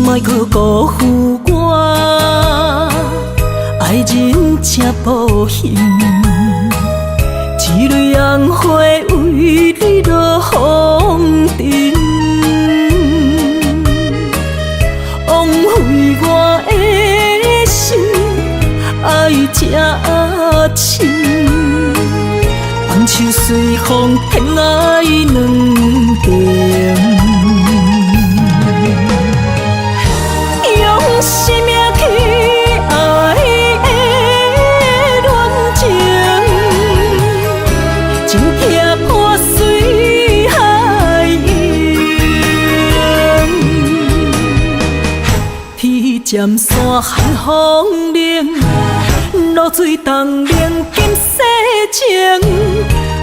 莫去辜负我，爱人正保险，一蕊红花为你落风尘，枉费我的心爱这深，放手随风偏爱两边。用生命去爱的恋情，真痛破碎海洋。天渐山寒风冷，露水冻冷金世情，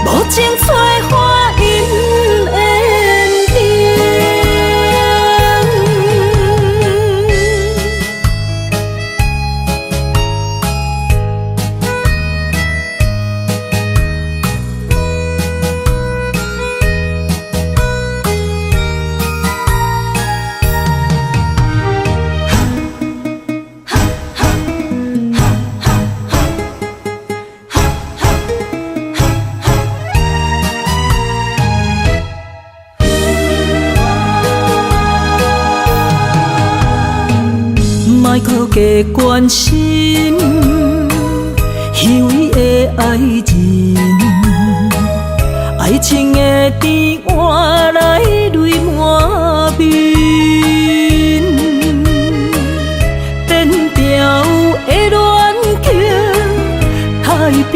无情催花因缘定。莫去加关心，虚伪的爱人，爱情的甜换来泪满面，颠调的恋情太悲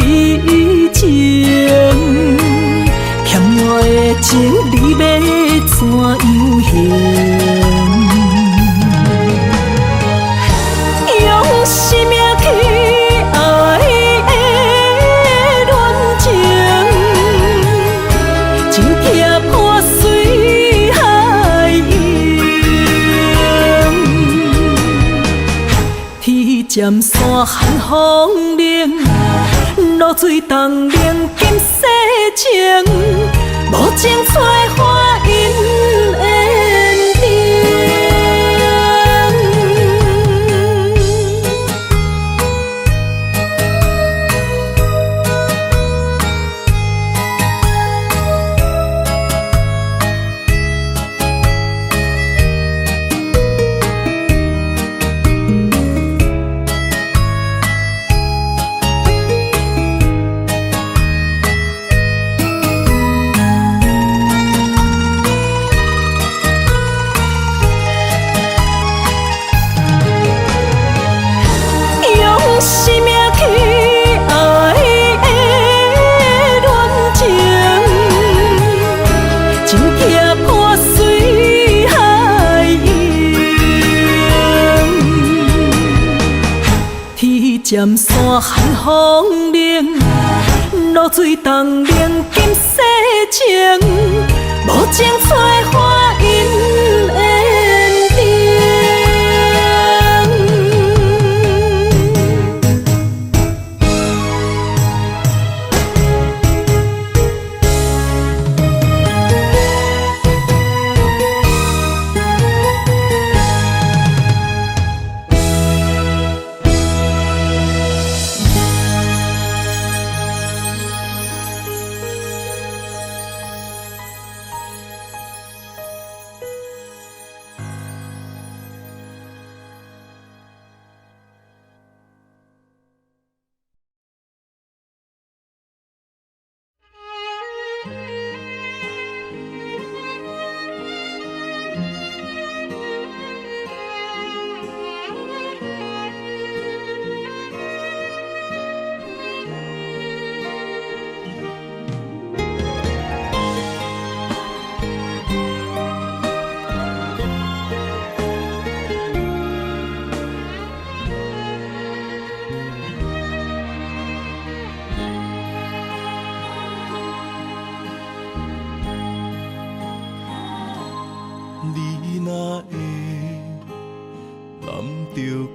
情，欠我的情你要怎样还？生命去爱的恋情，真痛破碎海洋。天渐山寒风冷，露水冻冷金世情，无情催花因缘定。生命去爱的恋情，真痛破碎海洋。天渐山寒风冷，露水冻冷金世情，无情催花因缘定。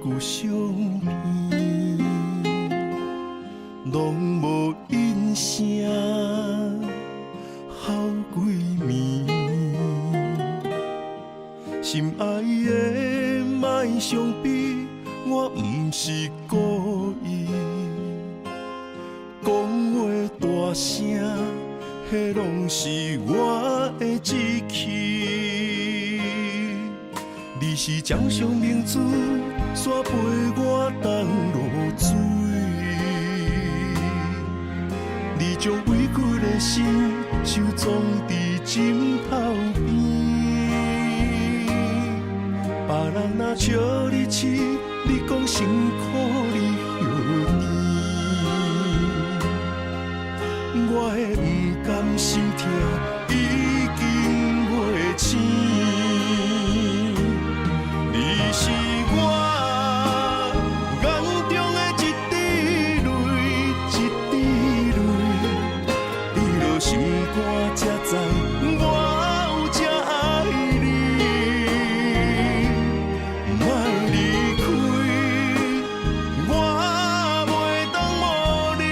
旧相片，拢无音声，好几暝，心爱的，莫伤悲，我不是故意。讲话大声，迄拢是我的志气。你是掌上明珠，煞陪我东落水。你将委屈的心收藏伫枕头边。别人若笑你痴，你讲辛苦你休甜。我的不甘心痛已经袂醒。你是我眼中的一滴泪，一滴泪。你落心肝才知，我有这爱你。莫离开，我袂当无你，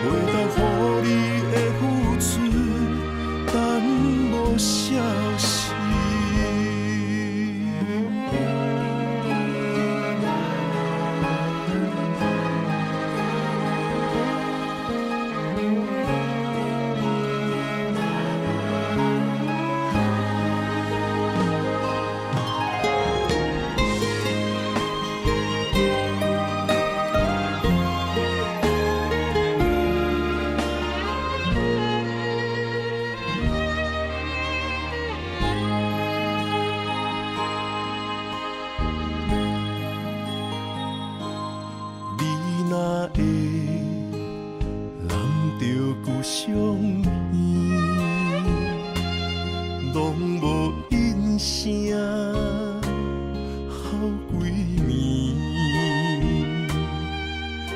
袂当予你的付出等无消息。若会揽着旧相片，拢无印声，好几年。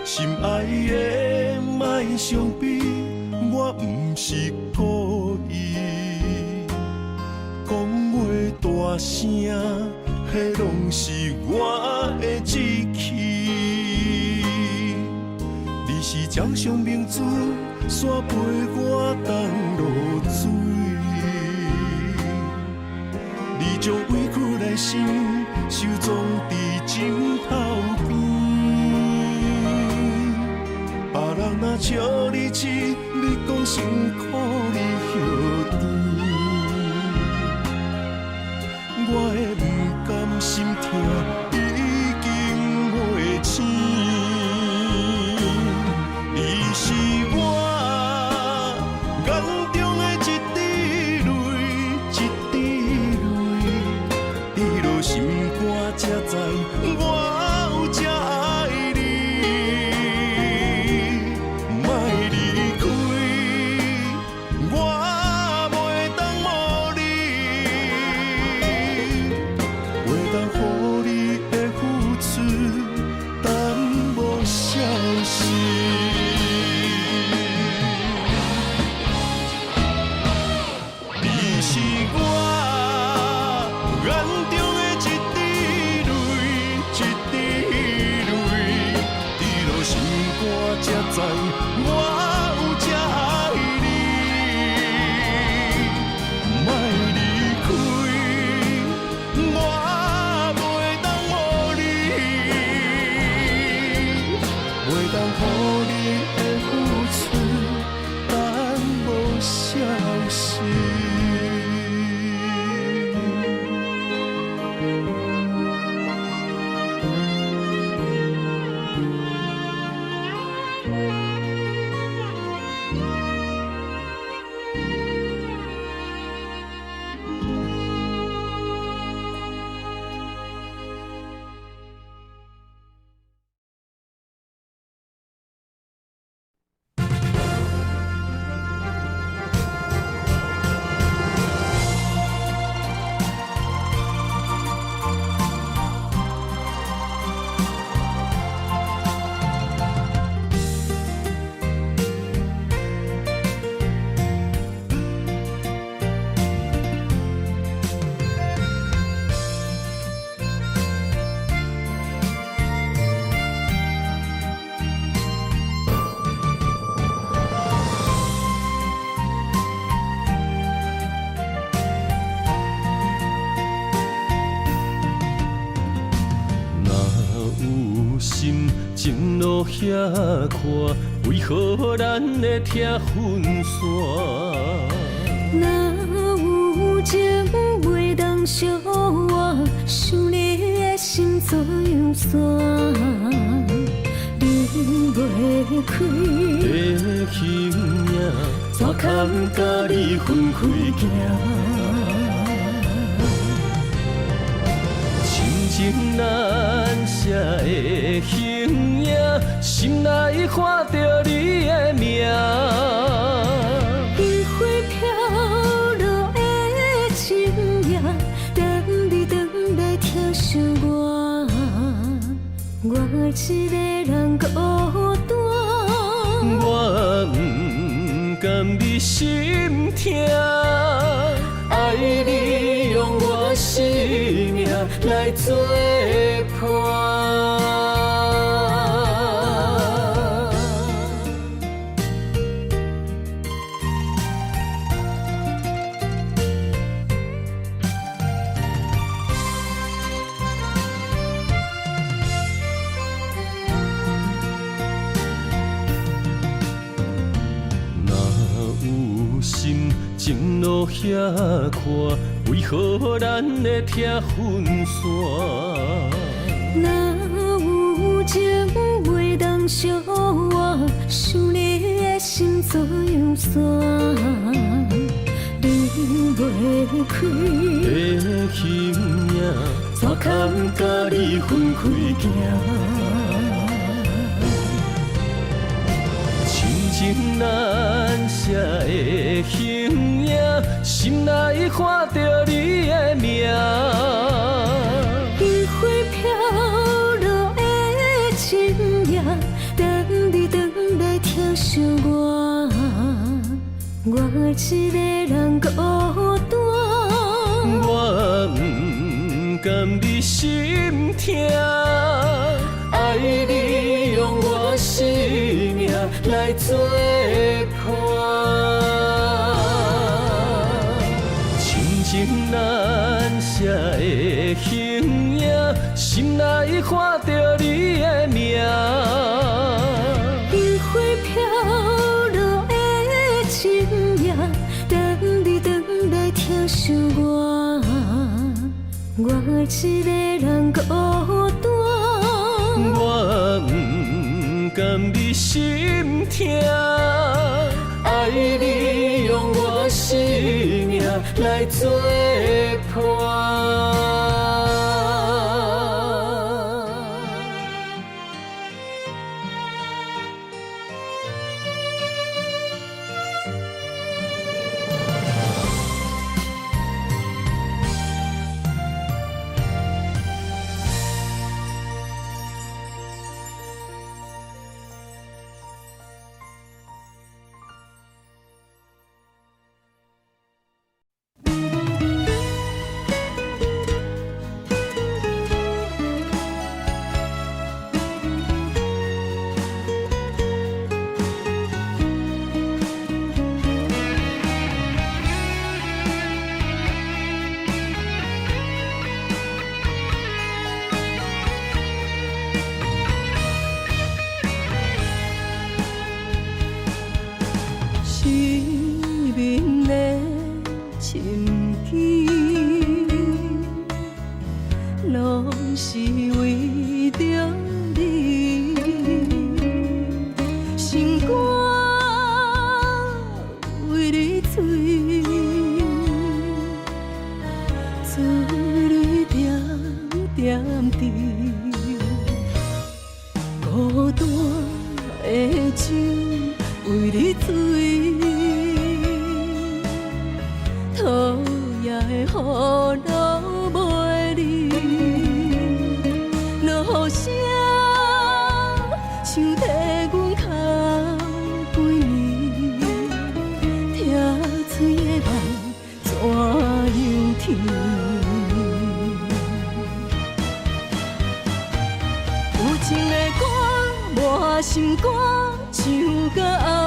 心爱的，莫伤悲，我不是故意。讲话大声，迄拢是我的志气。你是掌上明珠，煞陪我东落水。你将委屈的心收藏伫枕头边。别人若笑你痴，你讲辛苦你休甜。我的不甘心痛已经袂醒。你是我眼中的一滴泪，一滴泪。你落心肝才知，我有这爱你。莫离开，我前路遐宽，为何咱会拆分散？若有情袂当相换，想你的心怎样散？离袂开的形影，怎堪甲你分开行？亲情难舍的形影，心内看着你的名。烟花飘落的深夜，等你回来疼惜我，我一个人孤单。我不甘你心痛，爱你用我生命来作伴。情路遐宽，为何咱会拆分散？若有情袂当相换，想你的心怎样散？离袂开的形影，怎堪甲你分开行？情难舍的形影，心内看着你的名。烟花飘落的深夜，等你回来疼惜我，我一个人孤单。我不甘你心痛，爱你用我生命来作伴。亲情难舍的形影，心内看着你的名。烟花飘落的深夜，等你回来疼惜我，我一个人孤单。我不甘你心痛，爱你用我生命来作伴。心肝唱到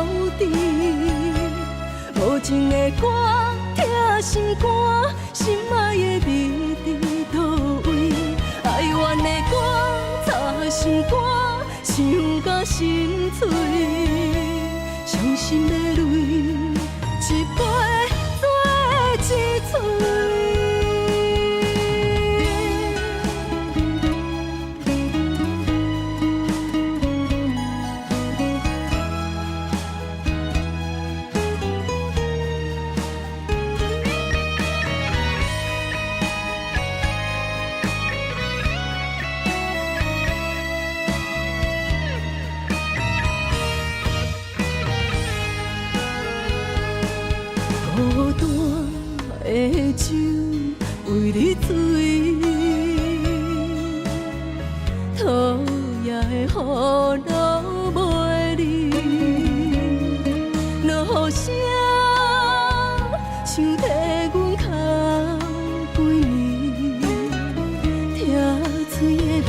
后置，无情的歌疼心肝，心爱的你伫倒位？哀怨的歌插心肝唱心碎，伤心的泪，一杯做一嘴。孤单的酒为你醉，讨厌的雨流袂离，落雨声像替阮哭几年，听嘴的梦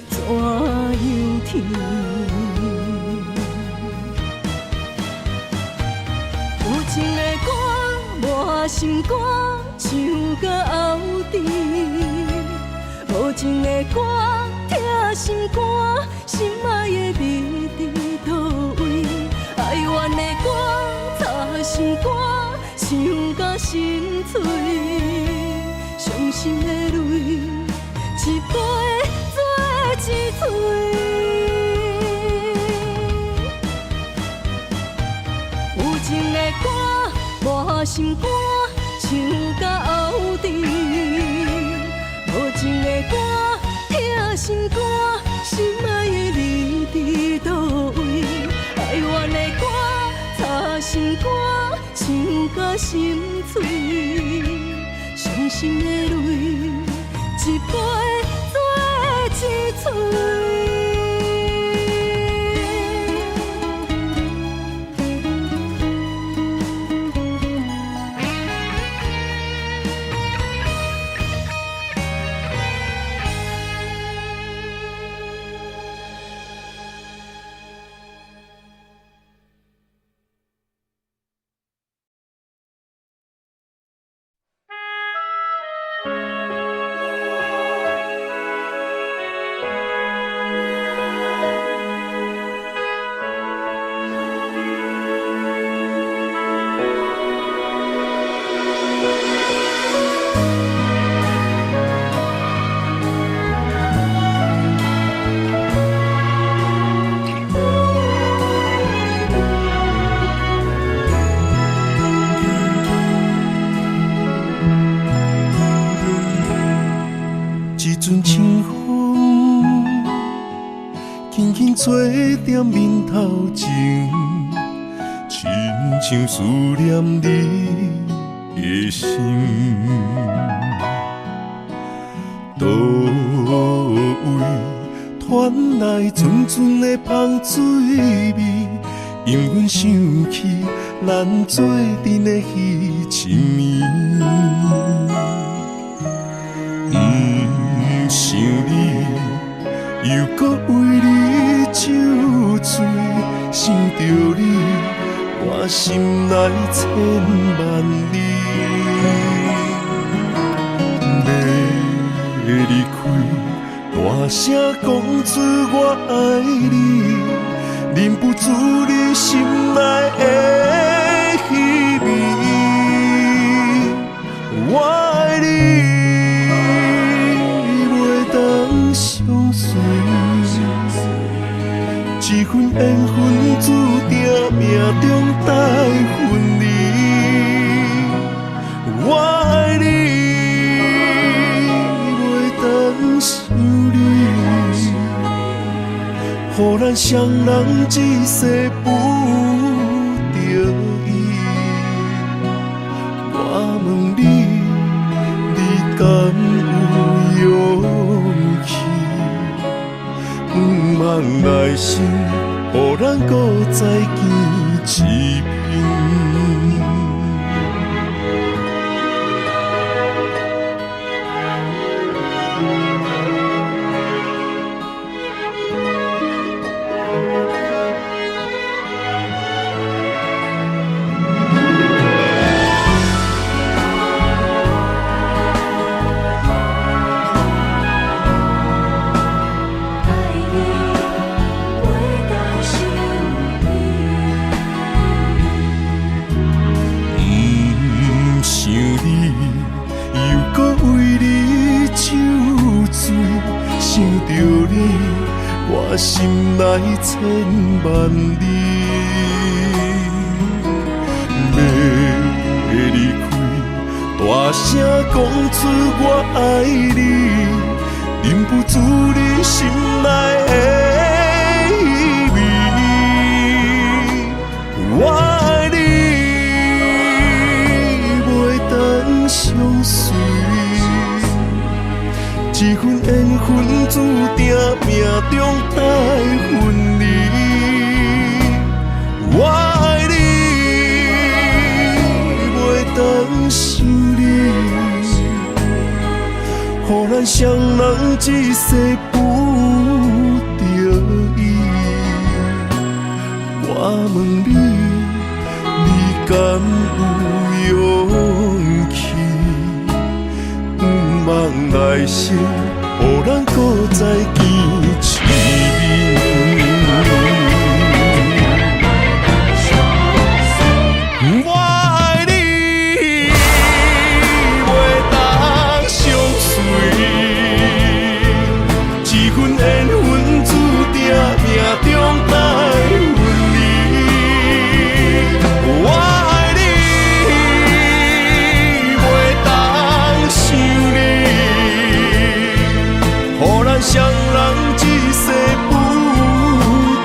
怎又甜？有情的歌，满心肝，唱到喉甜；无情的歌，疼心肝，心爱的你伫倒位？哀怨的歌，插心肝，唱到心碎。伤心的泪，一杯做一嘴。有情的歌，满心肝，唱到喉甜；无情的歌，疼心肝，心爱的你伫倒位？哀怨的歌，插心肝，唱到心碎。伤心的泪，一杯做一嘴。做点面头前，亲像思念你的心。倒位传来阵阵的香水味，因阮想起咱做阵的彼一暝。不想你，又搁为你。酒醉，想着你，我心内千万里。要离开，大声讲出我爱你，忍不住你心内的虚味。我爱你，袂当相随。一份缘分注定命中带分离，我爱你，袂当想你，予咱双人一世不得已。我问你，你敢有勇气？不茫爱心，予咱搁再见一面。想着你，我心内千万里。要离开，大声讲出我爱你，忍不住你心内的意味。我爱你，袂当相随。这份缘分注定命中带分离。我爱你，袂当想你，予咱双人一世不得已。我问你，你敢有勇气？不望来生，予咱搁再见一面。我爱你，袂当相随，这份缘分注定命中带分离。我爱你，袂当想你，予咱双人一世不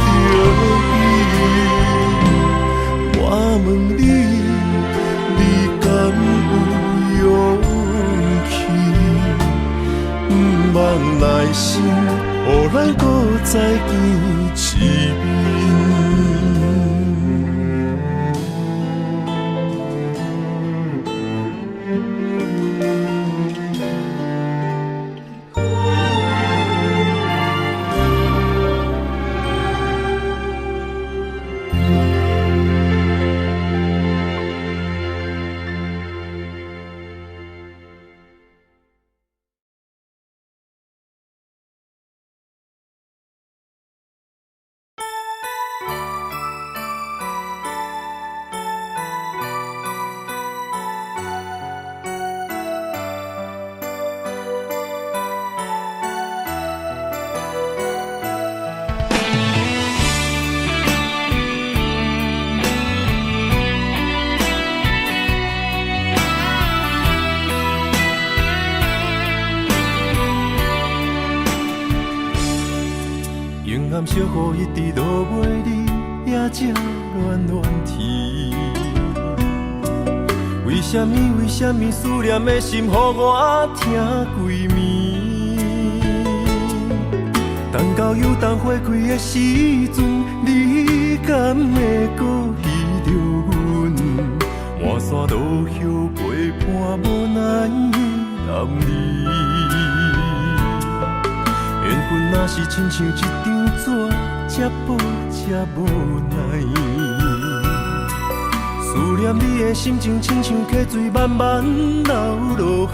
得已。我问你，你敢有勇气？不望来生，予咱搁再见一面。阴暗小雨一直落袂离，也正暖暖天。为什么思念的心，予我疼规暝？等到有冬花开的时阵，你敢会搁记着阮？满山路叶陪伴无奈暗里。缘分若是亲像一张纸，这薄这无奈。思念你的心情，亲像溪水慢慢流落海。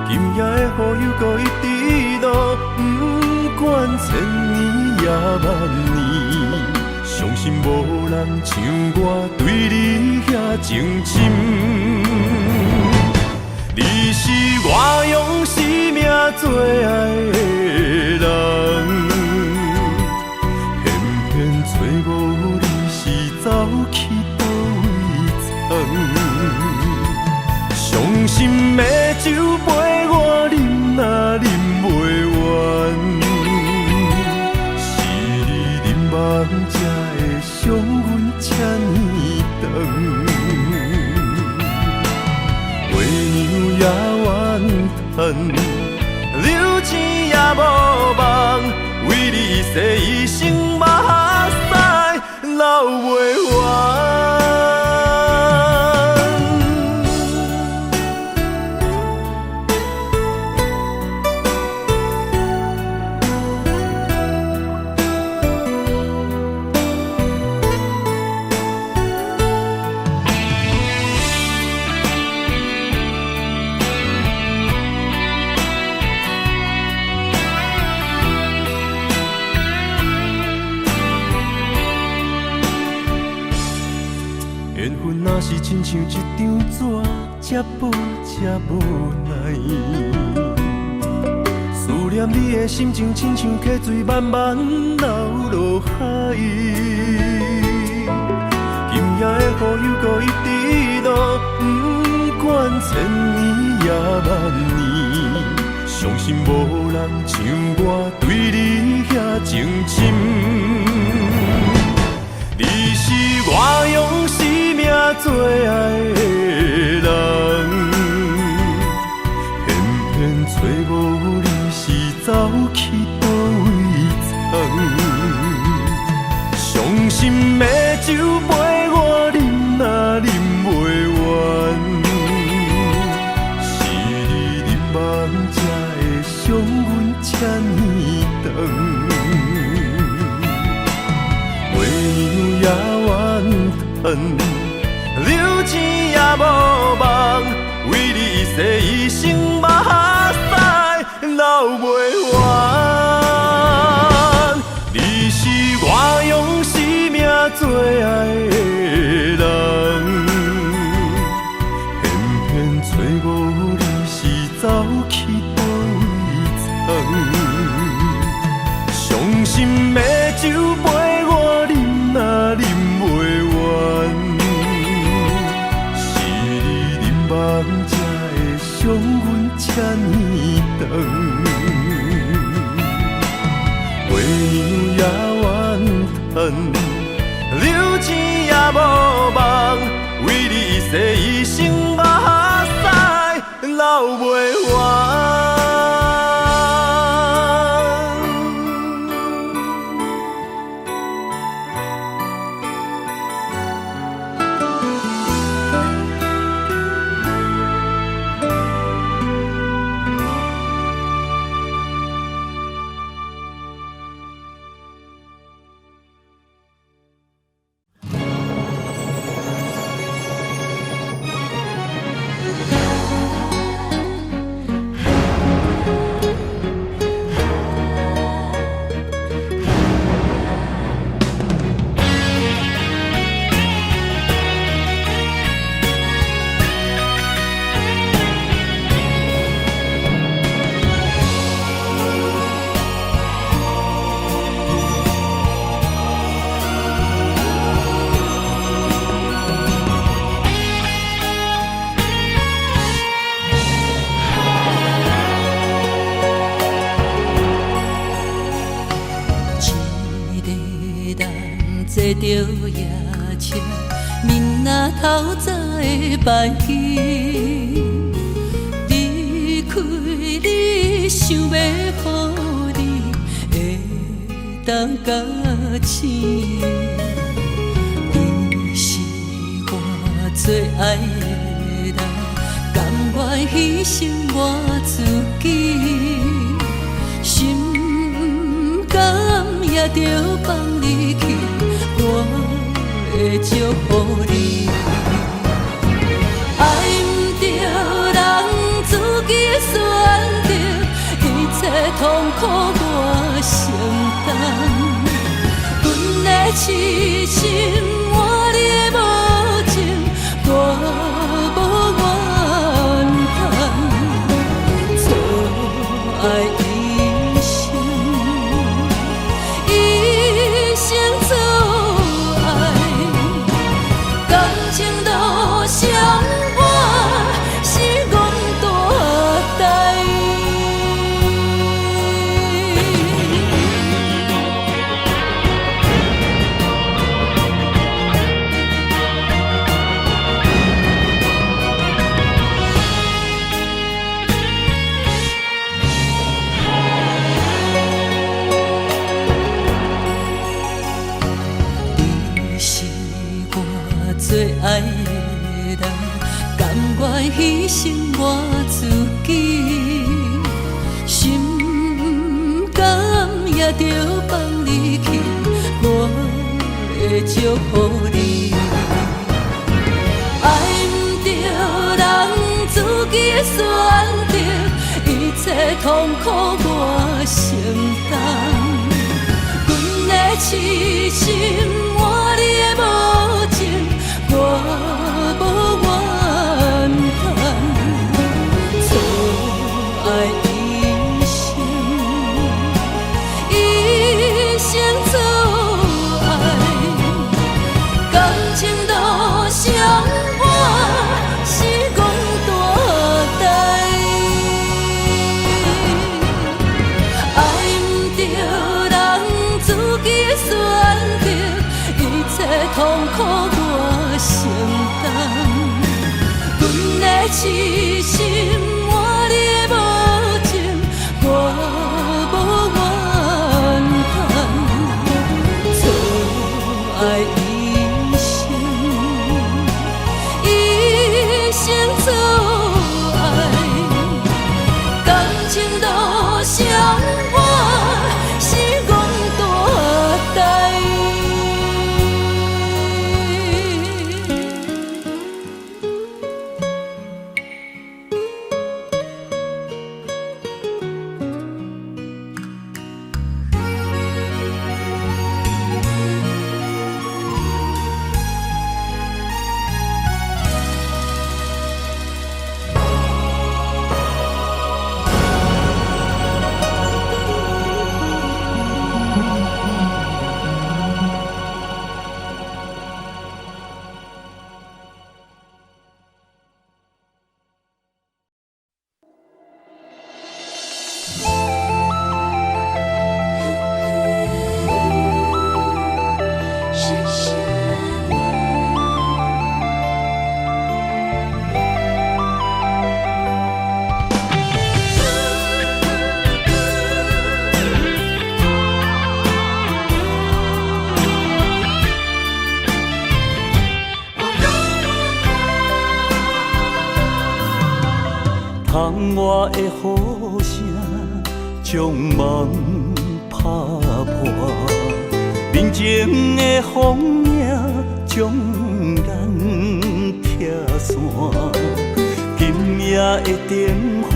今夜的雨又搁一直落，不管千年也万年，相信无人像我对你遐情深。你是我用生命最爱的人，偏偏找无你是走去倒位藏。伤心的酒陪我饮，若饮袂完，是你忍望才会伤阮这呢长。也怨叹，流钱也无望，为你一世一生目屎流袂完。缘分若是亲像一张纸，这薄这无奈。思念你的心情，亲像溪水慢慢流落海。今夜的雨又搁一直落，不管千年也万年，相信无人像我对你遐情深。你是我用生命最爱的人，偏偏找无你是走去倒位藏。伤心的酒杯我饮也饮袂完，是你忍梦才会伤阮这呢长。月娘也怨叹，流钱也无望，为你洗一生目屎流袂完。你是我用生命最爱的人，偏偏找无你是走去倒位藏。伤心的酒杯我饮也饮袂完，是你忍梦才会伤阮这呢长。月娘也怨叹，流钱也无望，为你洗一生目屎流袂完。坐着夜车，面若透早的白天，离开你，想要予你会当甲醒。你是我最爱的人，甘愿牺牲我自己，心甘也着放你去。我会祝福你，爱不着人自己选择，一切痛苦我承担。阮的痴心换你的无情，我无怨叹。错爱一生，一生错。情路相伴是阮大代。你是我最爱的人，甘愿牺牲我自己，心甘也着放你去。我会祝福你，爱不着人自己选择，一切痛苦我承担。阮的痴心换你的无情，我无怨叹。错爱一生，痴心，换你的无情，我无怨叹。错爱一生，一生错爱，感情路上我是憨大呆。窗外的雨声将梦打破，面前的风影将咱拆散。今夜的灯火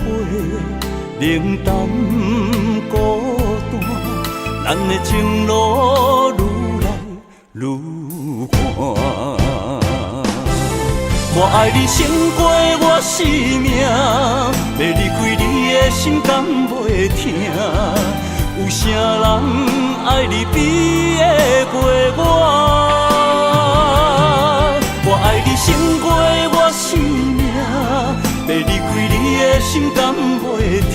冷淡孤单，咱的情路愈来愈寒。我爱你胜过我生命，要离开你的心敢袂疼？有啥人爱你比会过我？我爱你胜过我生命，要离开你的心敢袂疼？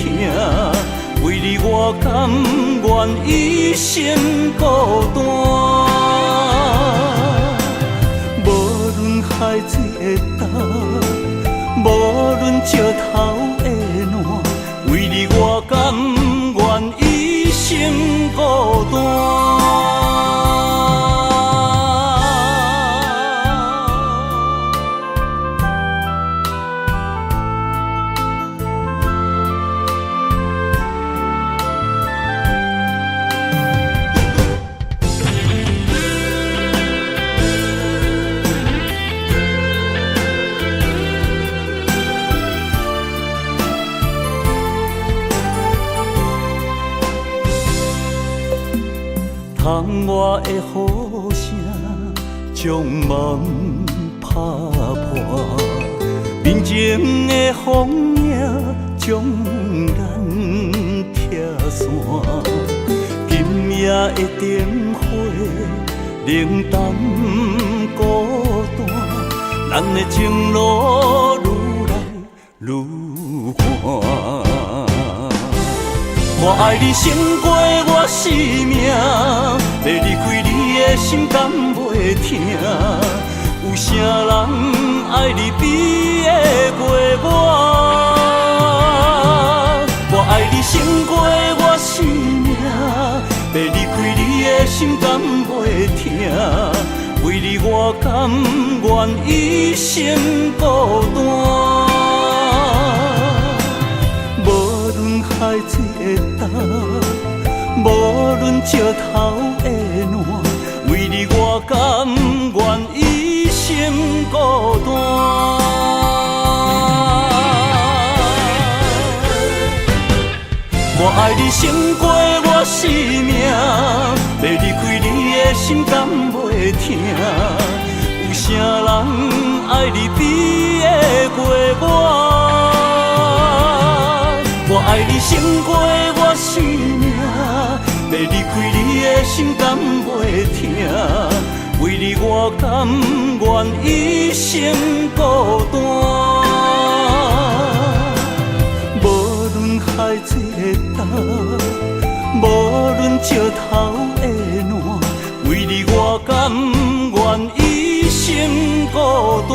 为你我甘愿一生孤单。海水的干，无论石头的烂，为你我甘愿一生孤单。窗外的雨声将梦打破，面前的风影将咱拆散。今夜的灯火冷淡孤单，咱的情路愈来愈寒。我爱你胜过我生命，要离开你的心敢袂疼？有啥人爱你比会过我？我爱你胜过我生命，要离开你的心敢袂疼？为你我甘愿一生孤单。海水的干，无论石头的烂，为你我甘愿一生孤单。我爱你胜过我生命，要离开你的心敢袂疼？有啥人爱你比会过我？我爱你胜过我生命，要离开你的心敢袂疼？为你我甘愿一生孤单。无论海水的干，无论石头的烂，为你我甘愿一生孤单。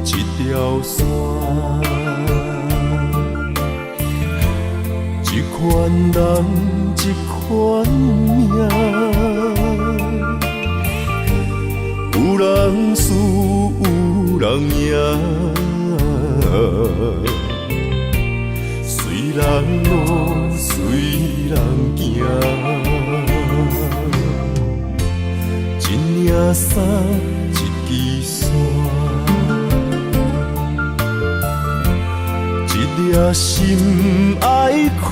一条线，一款人，一款命，有人输，有人赢，随人路，随人行，一领衫，一支线。一颗心爱看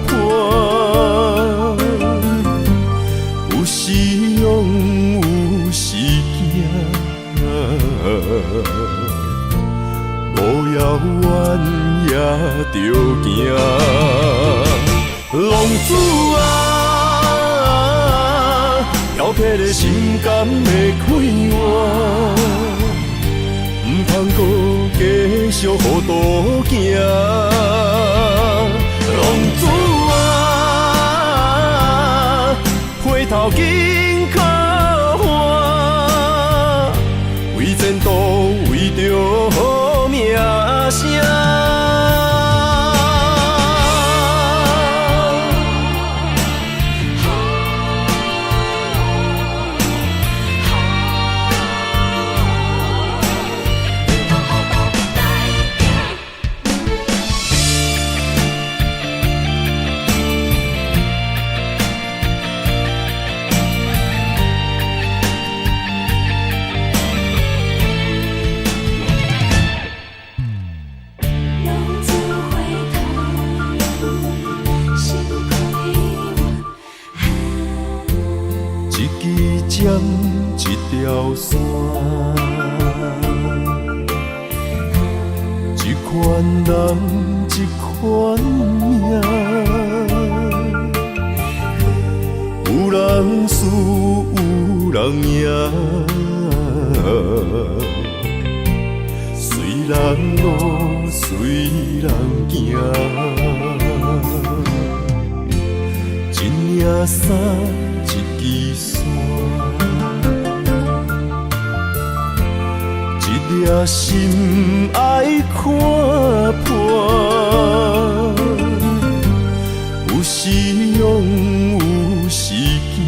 破，有时勇，有时惊，路遥远也着行。浪子啊，漂泊的心敢会快活？唔通搁继续予渡行，浪子啊，回头紧靠岸，为前途，为着好名声。一条线，一款人，一款命，有人输，有人赢，随人路，随人行，一领衫，一支线。一颗心爱看破，有时勇，有时惊，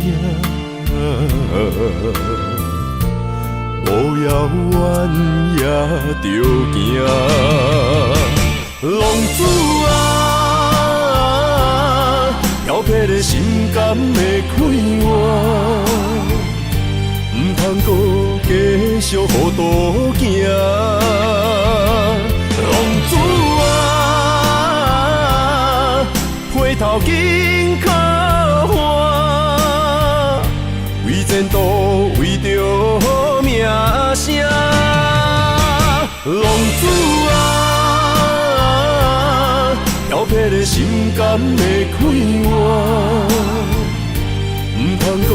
路遥远也着行。浪子啊，漂泊的心敢会快活？唔通搁继续予渡行，浪子啊，回头紧靠岸，为前途，为着好名声。浪子啊，漂泊的心敢会快活？唔通搁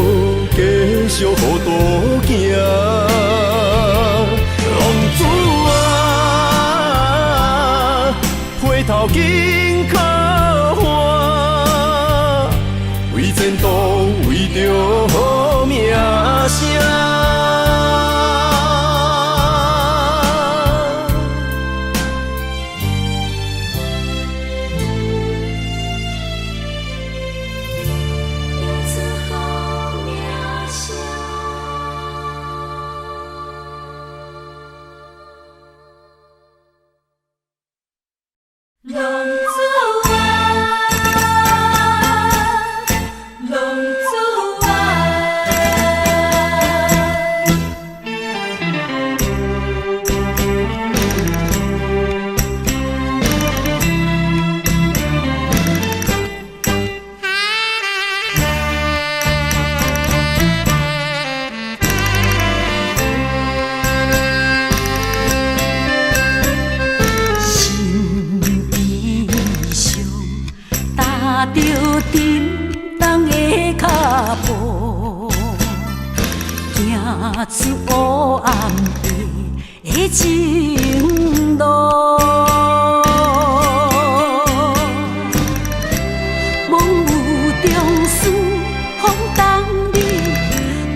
继续予渡行，浪子啊，回头紧靠岸，为前途，为着好名声。浪子着沉重的脚步，行出黑暗的情路。梦有中思，风动你，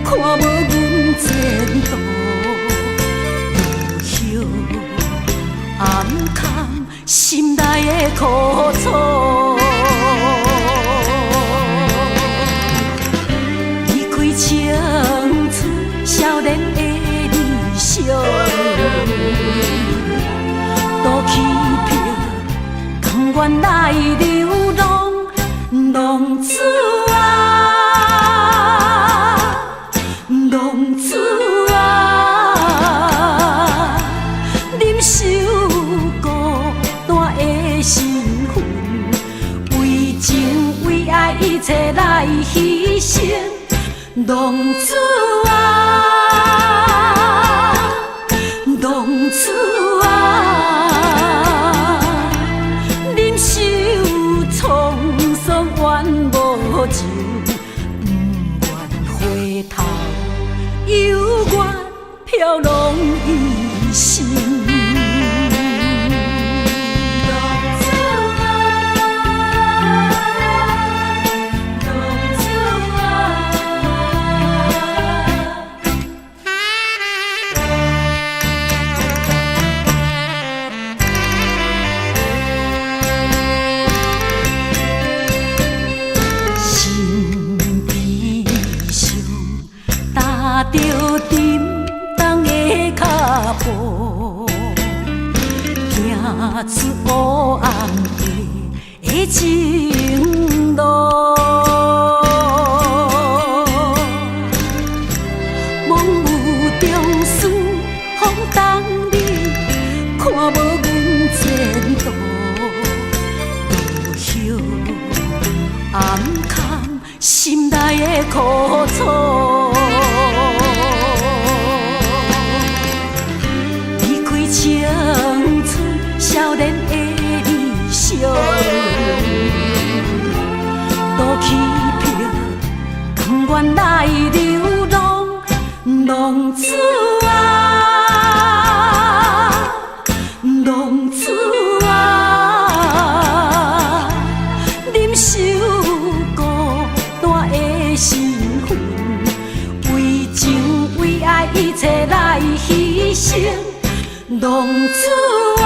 看无阮前途。落叶暗藏心内的苦楚。离开青春少年的理想，都欺骗，甘愿来流浪，浪子啊，浪子啊，忍受孤单的身份，为情为爱一切来牺牲，浪子啊，浪子啊，忍受沧桑怨无情，不愿回头，犹原飘浪一生。踏着沉重的脚步，行出黑暗的情路。梦有中思，风动你，看无阮前途。落叶暗藏心内的苦楚。青春少年的理想，都欺骗，甘愿来流浪，浪子啊，浪子啊，忍受孤单的身份，为情为爱一切来牺牲。浪子啊，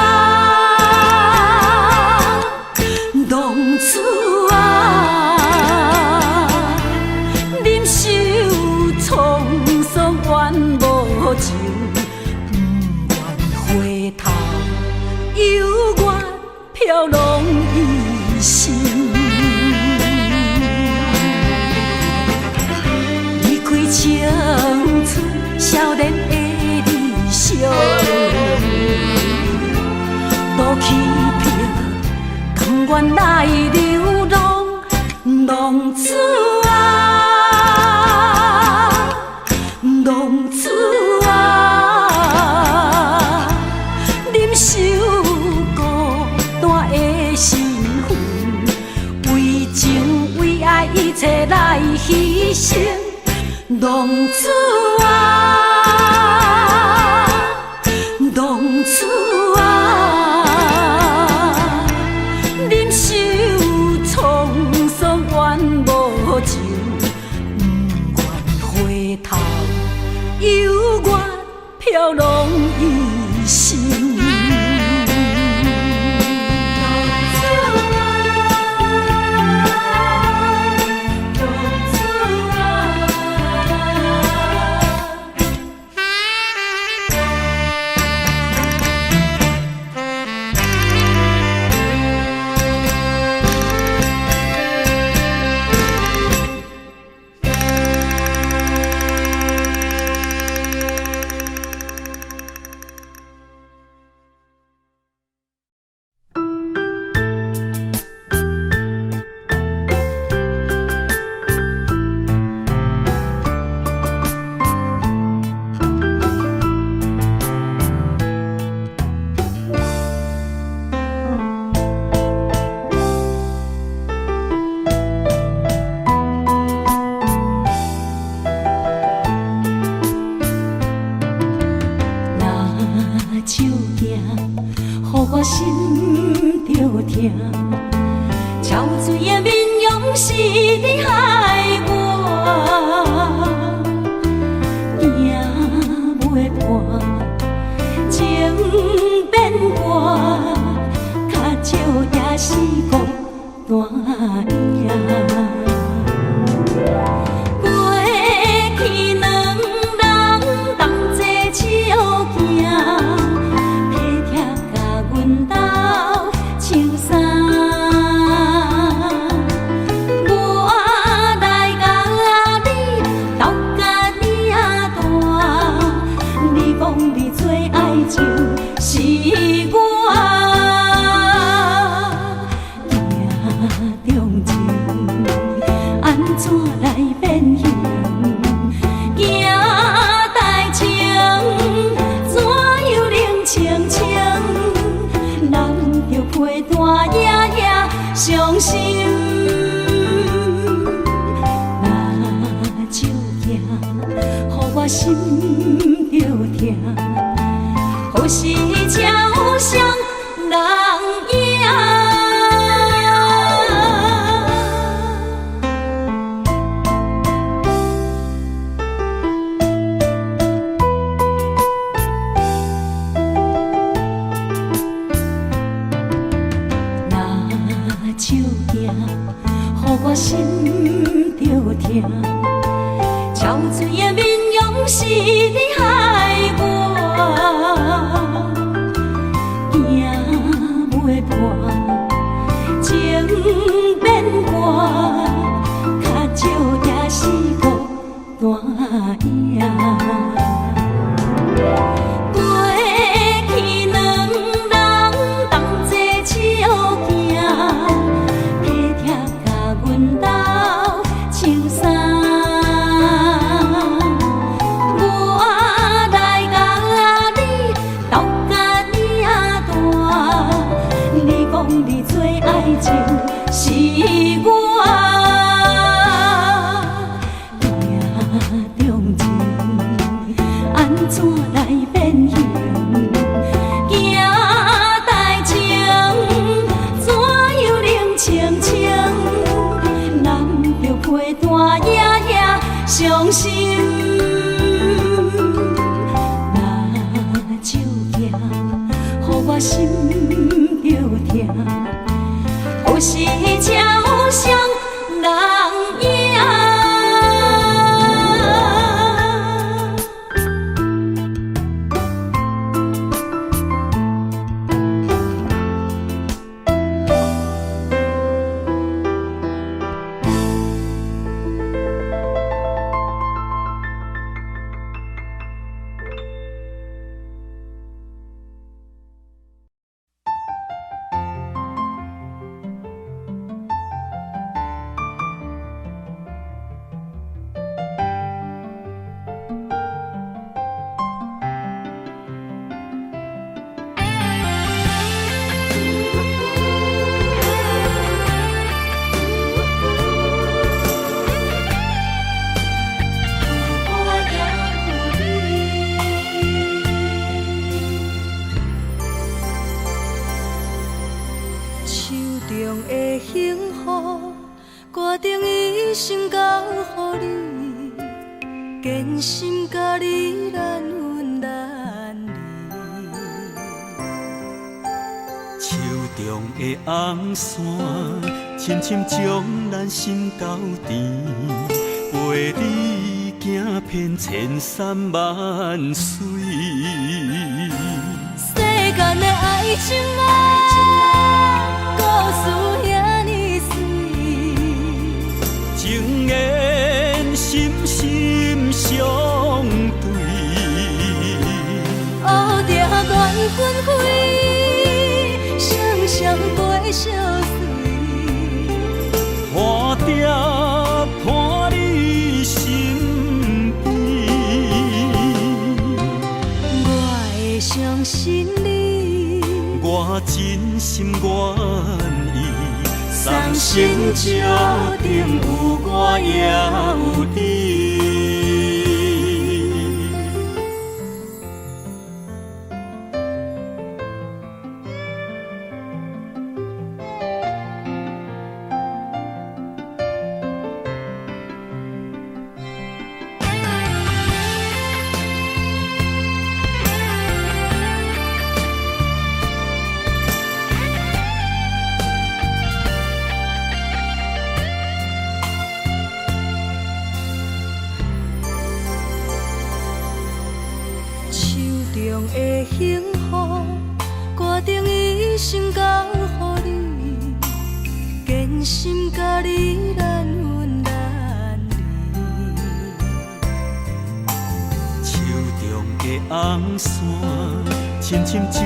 浪子啊，忍受沧桑怨无情，不愿回头，犹原飘浪一生。离开青春少年的理想，都欺骗，甘愿来流浪，浪子啊，浪子啊，忍受孤单的身份，为情为爱一切来牺牲，浪子啊。浪子啊，忍受沧桑怨无情，不愿回头，犹原飘浪一生。行，潮水的面容是你害我，行袂破，情变寒，较少也是孤单影。伤心，若手行，予我心着疼，好是超双人影。我心着疼，潮水的面容是你害我，行袂破，情变寒，较少也是孤单影。是我命中情，安怎来变形？行代情，怎又冷清清？难着陪单夜夜伤心。若手行，予我心着疼。好是超双人影。坚心甲你难分难离，手中的红线，深深将咱心斗甜，陪你行遍千山万水。世间的爱情啊，故事遐尼水，情缘深深相对，乌定缘分开，双双陪相随，看定伴你身边。我会相信你，我真心愿意，三生石顶有我也有你。红线，深深将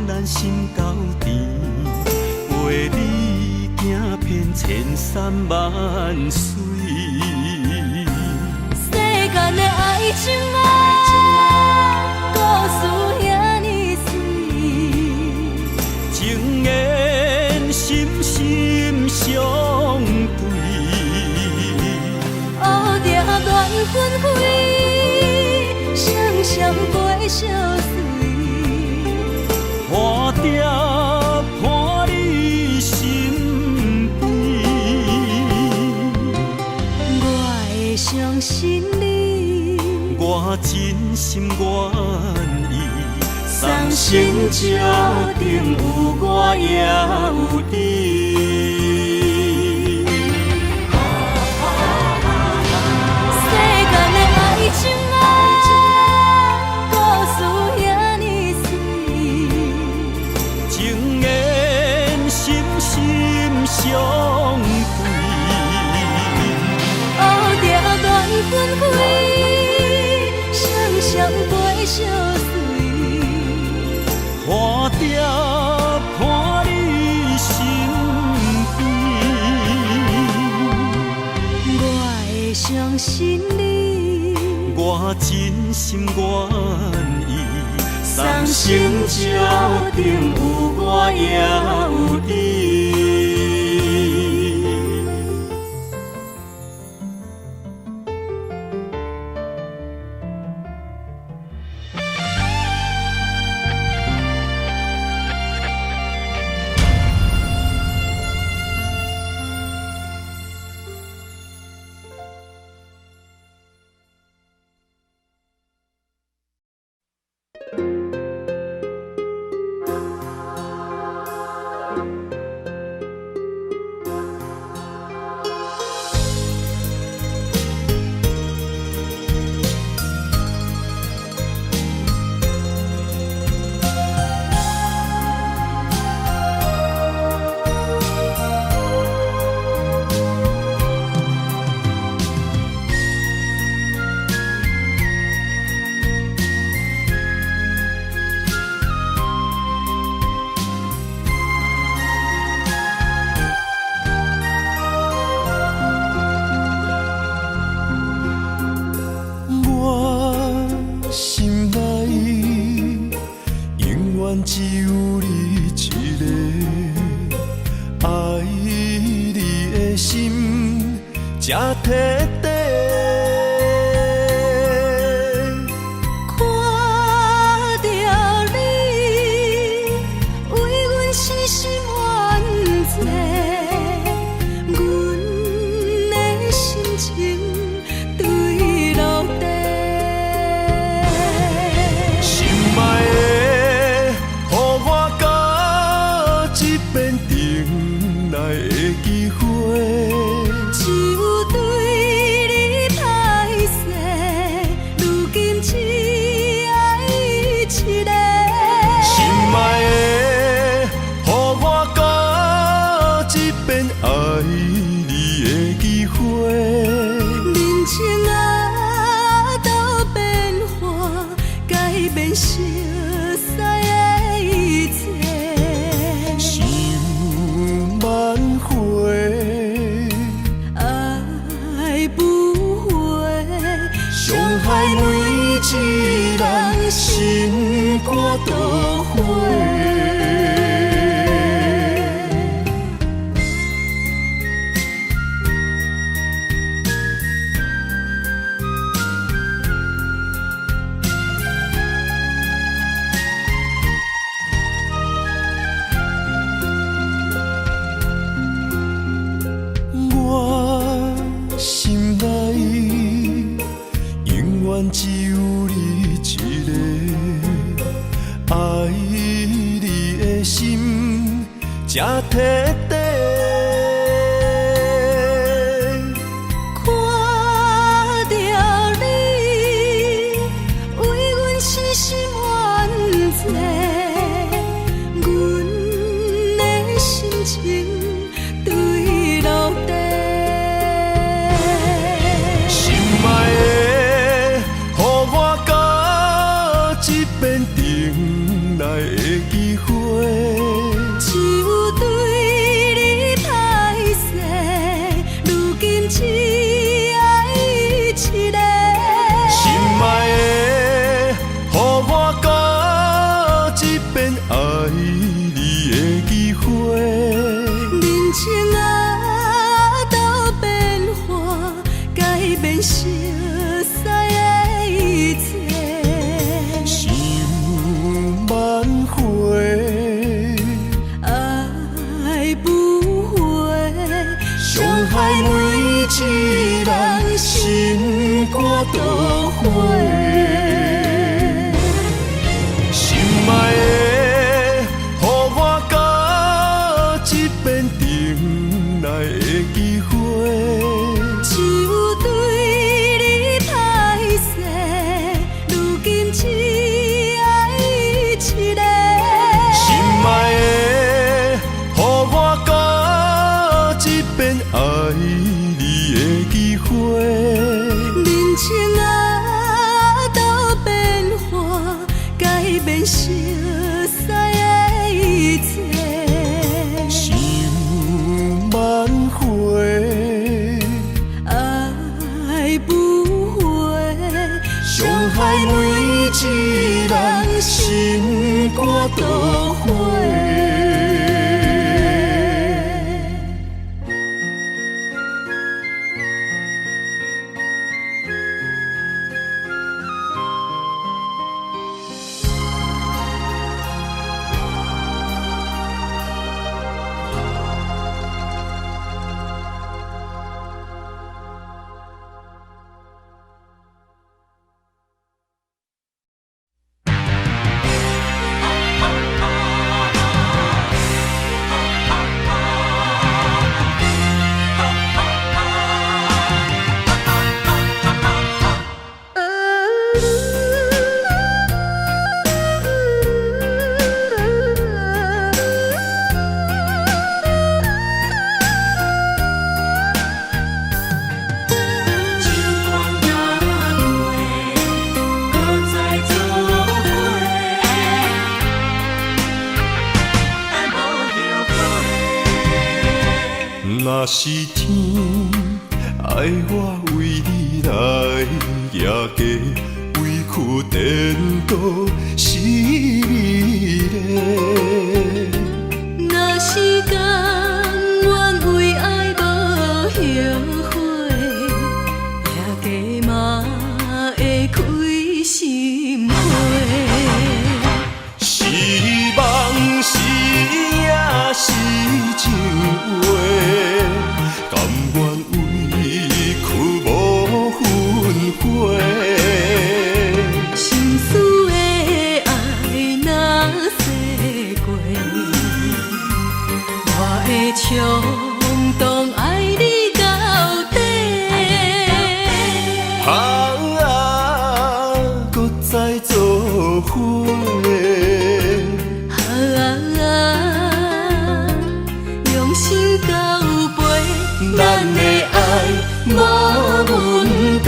咱心交缠，陪你行遍千山万水。世间的爱情啊，故事遐尼水，情缘深深相对，乌蝶乱纷飞，双双陪相随，花蝶伴你身边，我会相信你，我真心愿意，送心石顶有我也有你。世间的爱情啊，故事遐尼水，情缘深深相对，乌蝶乱纷飞，双双陪相随，花蝶伴你身边，我会相信你，我真心愿意，送心石顶有我也有你。只有你一个，爱你的心才摕底。看着你，为阮心心愿做，阮的心情对落地。心爱的，予我到一遍等来的机会。只有对你歹势，如今只爱一个。心爱的，予我到一遍爱你的机会。人情啊，都变化，改变熟悉的一切。想挽回，爱不回，伤害每一人心肝都灰。我心内永远只有你一个，爱你的心才摕底。看着你，为阮心心愿做，阮的心情对落地。心爱的，予我到一害每一人心肝都火。心爱的，予我到一遍重来的机会。就对你歹势，如今只爱一个。心爱的，予我到一遍爱你的机会。人情啊，都变化，改变熟悉的一切。想挽回，爱不回，伤害每一人心肝都火。若是天爱我为你来夜嫁，委屈颠倒是你嘞。若是甘愿为爱无后悔，夜嫁嘛会开心花。是梦是也是情话，甘愿委屈无分悔。心思的爱若逝过，我会冲动爱你到底。搁再做伙。用心交陪，咱的爱无问题，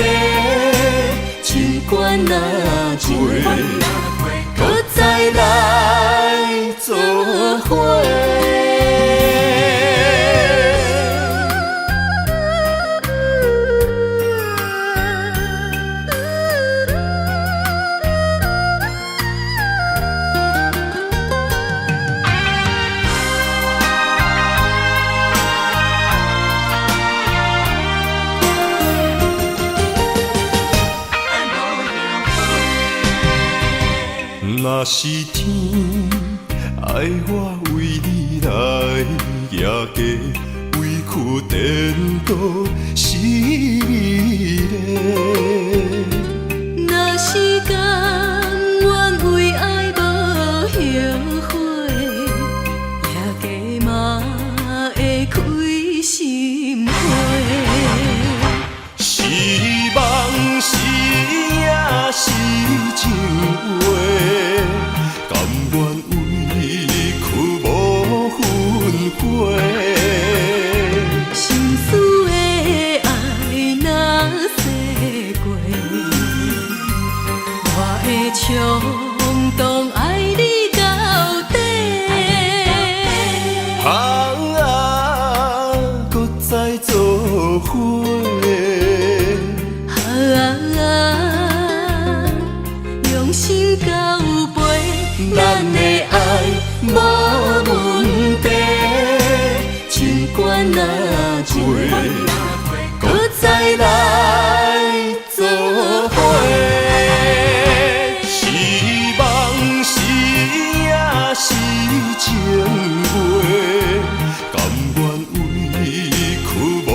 尽管若过，搁再来做伙。若是天爱我为你来夜嫁，委屈颠倒是你嘞。若是甘愿为爱无后悔，夜嫁嘛会开心花。是梦是也是情话，甘愿委屈无分悔。心思的爱若逝过，我会冲动爱你到底。搁再做伙。用心交陪，咱的爱无问题，尽管若过，搁再来做伙。是梦是也是情话，甘愿委屈无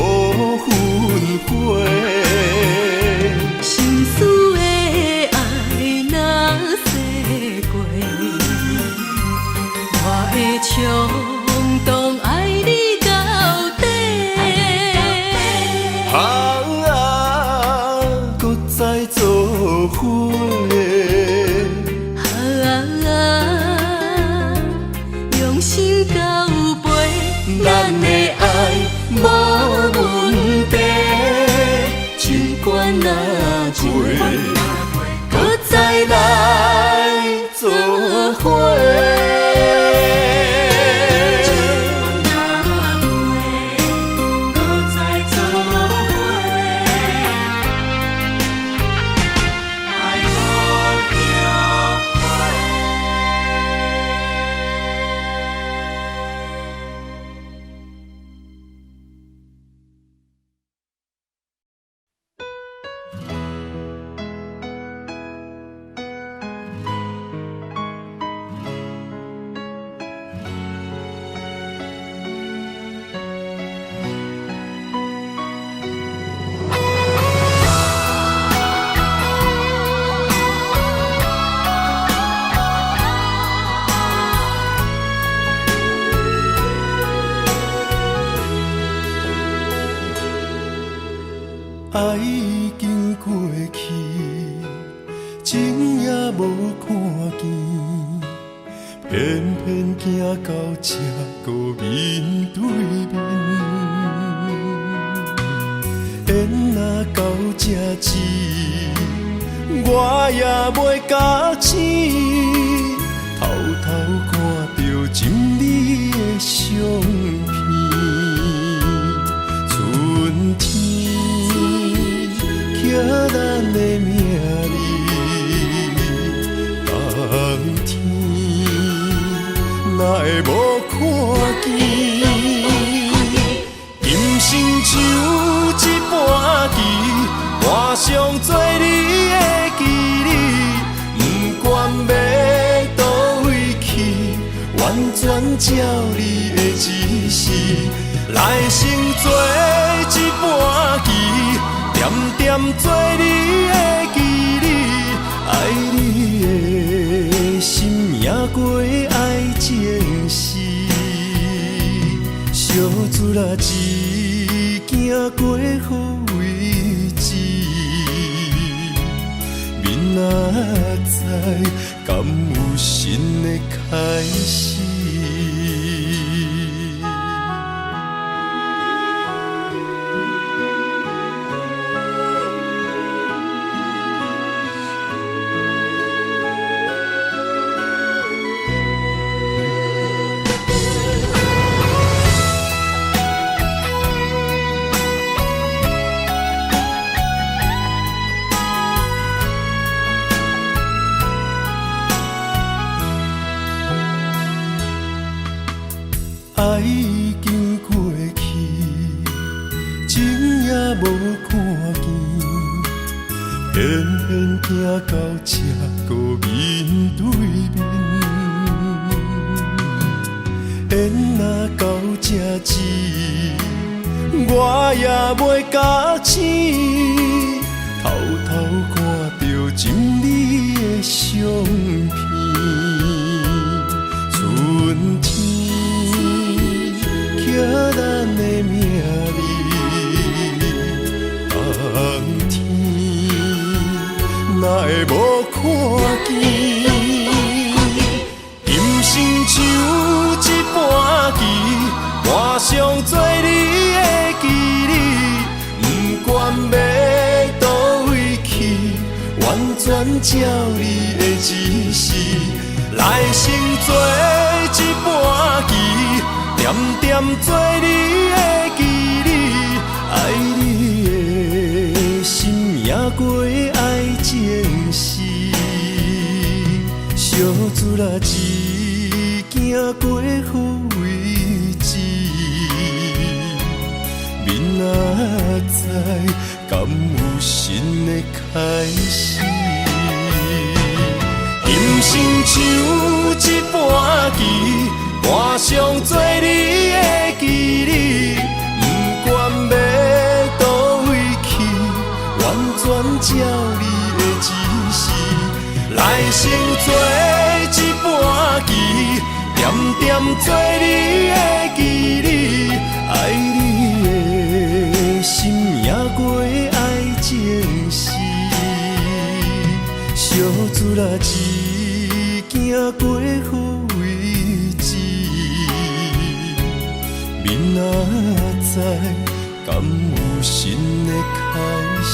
爱已经过去，情也无看见，偏偏行到这个面对面。缘若到这止，我也袂甲醒，偷偷看到心里的相片。春天刻咱的名字，冬天哪会无看见？今生像一盘棋，换上做你的记忆，不管要倒位去，完全照你的指示，来生做一盘棋，点点做你的记忆，爱你的心也过爱情诗，小船仔一行过好位置，明仔载敢有新的开始？爱已经过去，情也无看见，偏偏行到这个面对面。缘若到这止，我也袂甲醒，偷偷看到心里的相片。春天刻咱的名字，冬天哪会无看见？今生像一盘棋，换上做你的记忆，不管要倒位去，完全照你的指示，来生做一盘棋。点点做你的记忆，爱你的心也过爱情诗，小船仔一行过好位置，明仔载敢有新的开始？今生像一盘棋，换上做你的记忆，不管要倒位去，完全照你的指示，来生做一盘棋，点点做你的记忆，爱你的心也过爱情诗，小船仔一行过好位置。明仔载敢有新的开始？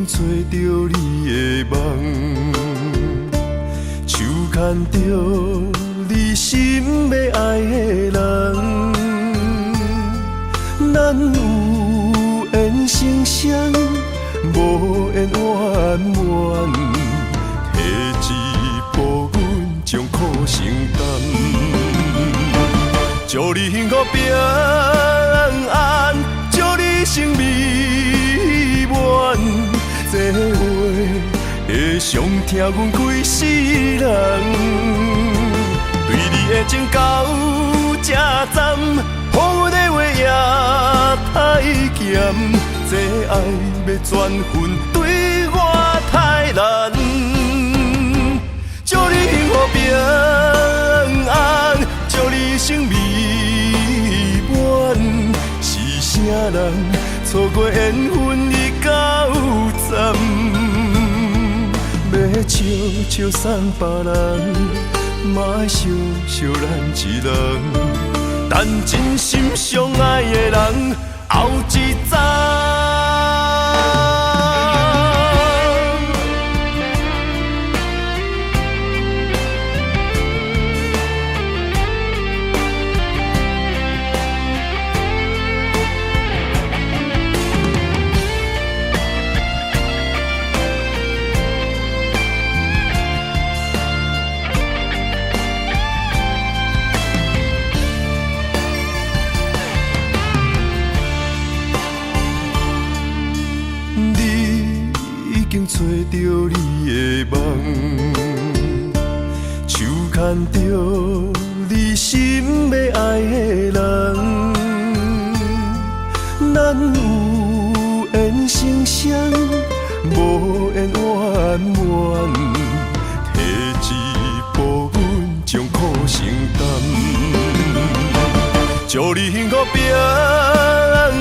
找到你的梦，手牵着你心要爱的人，咱有缘成双，无缘圆满，下一步阮将平安，祝你生美满。这话会伤疼阮规世人，对你的情到这站，好阮的话也太咸，这爱要转分对我太难。祝你幸福平安，祝你生美满。是啥人错过缘分已到站？要笑笑送别人，嘛爱惜惜咱一人。等真心相爱的人后一站。找到你的梦，手牵着你心要爱的人，咱有缘成双，无缘圆满，提一步阮将苦承担。祝你幸福平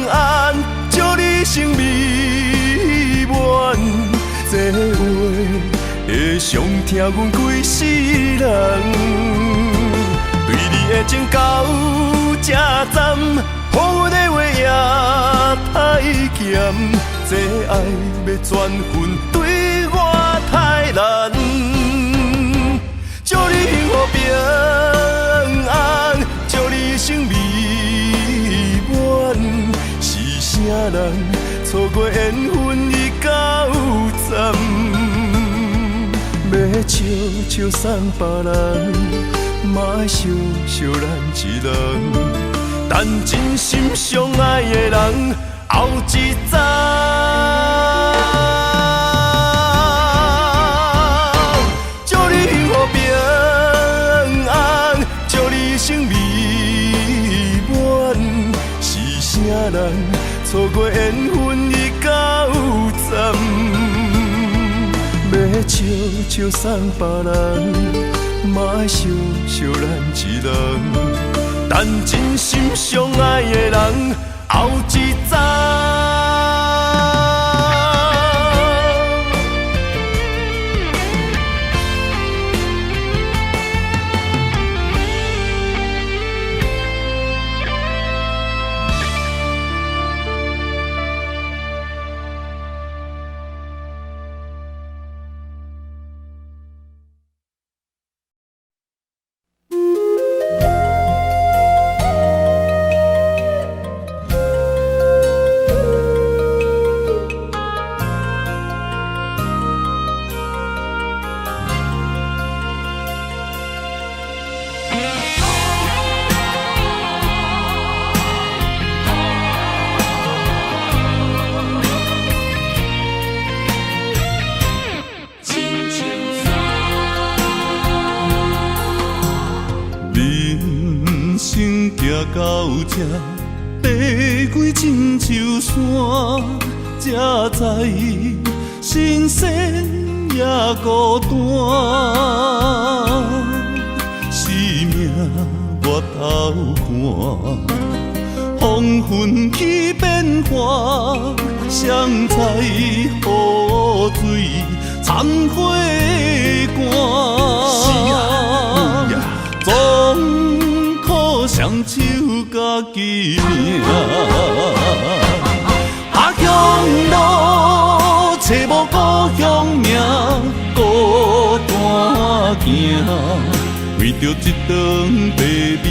安，祝你生美满。这话会伤疼阮规世人，对你的情到这站，好阮的话也太咸，这爱要转分对我太难。祝你幸福平安，祝你生美满。是啥人错过缘分已到站？要笑笑送别人，嘛爱惜惜咱一人。等真心相爱的人后一站。祝你幸福平安，祝你生美满。是啥人错过缘分已到站？要笑笑送别人，嘛爱惜惜咱一人。等真心相爱的人后一站。到这爬过亲像山，才知新鲜也孤单。生命我头看，风云起变化，谁知雨水掺火寒。总靠双手家己命，下乡路找无故乡名，孤单行，为着一顿白米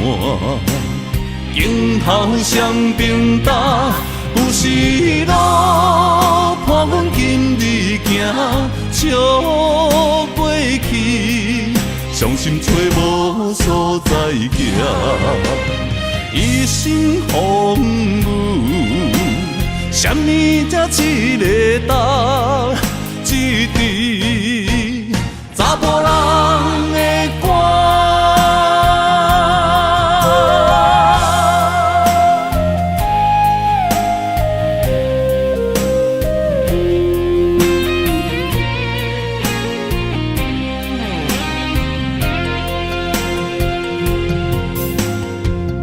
碗。镜头双平搭，有时路伴阮今日行，笑过去。伤心找无所在行，一心风雨，什么才一个答？一支查某人的歌。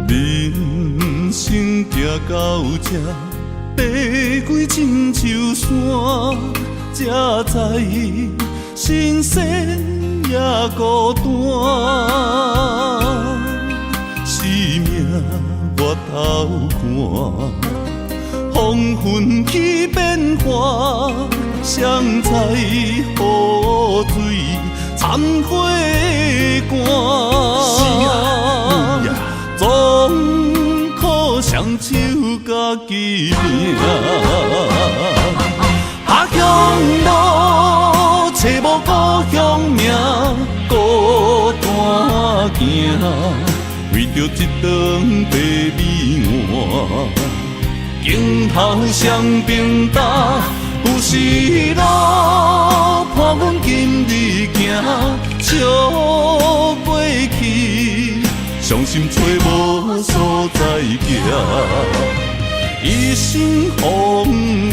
人生行到这，爬过亲像山，才知新鲜也孤单。生命越头看，风云起变化，谁知雨水掺火寒。总靠双手家己拼，下乡路找无故乡名，孤单行，为着一顿白米碗，镜头双边搭，有时路伴阮今日行，笑过去。伤心找无所在行，一心风雨，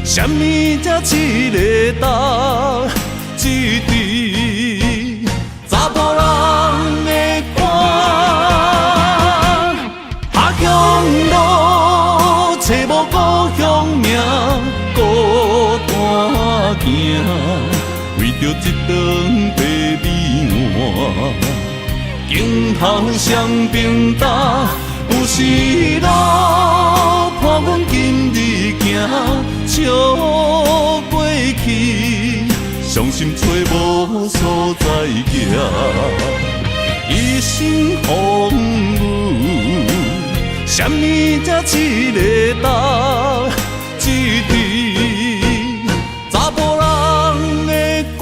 什么才一个答？一支查某人的歌，下乡路找无故乡名，孤单行，为着一顿白米碗。镜头双边搭，有时路伴阮今日行，笑过去，伤心找无所在行，一心风雨，什么才一个答？一支查某人的歌。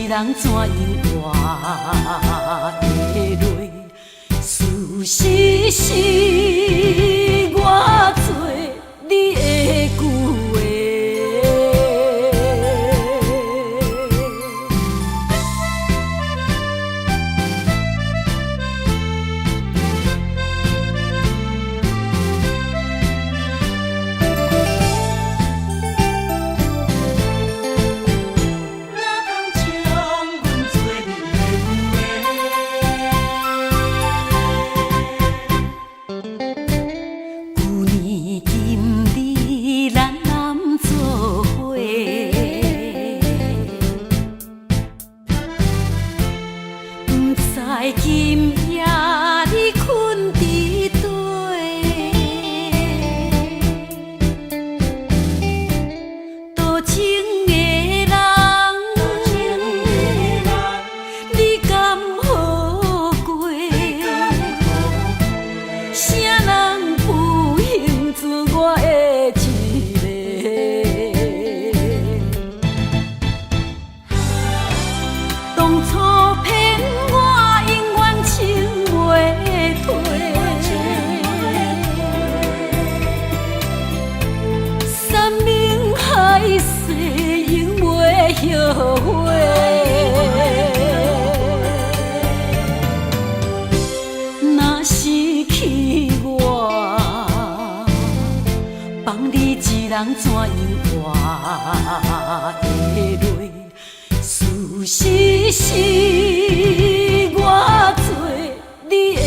人怎样活会落？事实是我做你的旧话。花。若失去我，放你一人怎样活的泪？事实是我做你的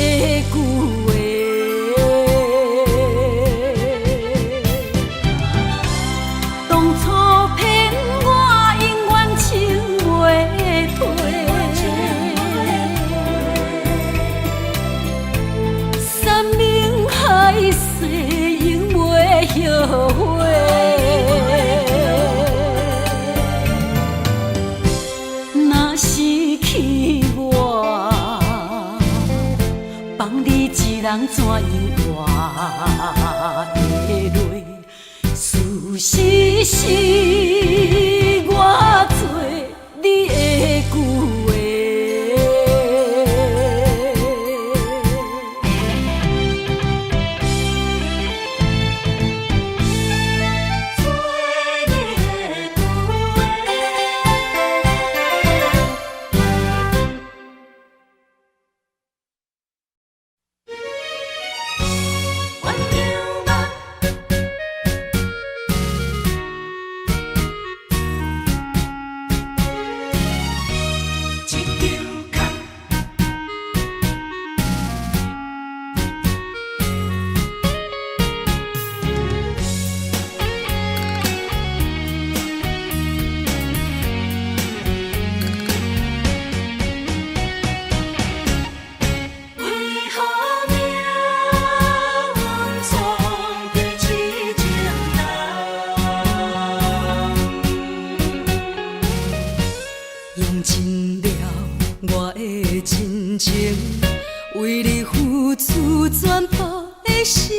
旧话。当初骗我，永远情袂退。山盟海誓，永袂后悔。若失去我，放你一人怎样活的泪？事实是我做你的旧话。用尽了我的真情，为你付出全部的生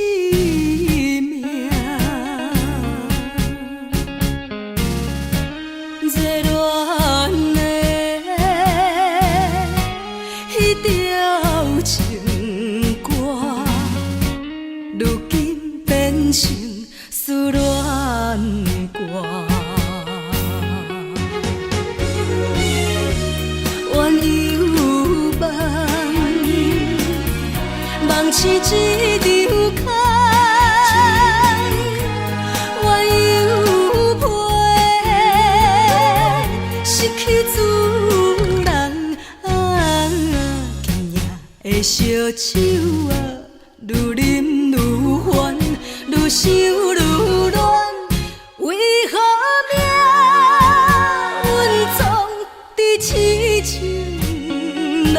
命。热恋的迄条情歌，如今变成思恋歌。梦是一场空，怨犹陪，失去自人，今夜的烧酒啊，愈啉愈烦，愈想愈乱，为何命运总在痴情人？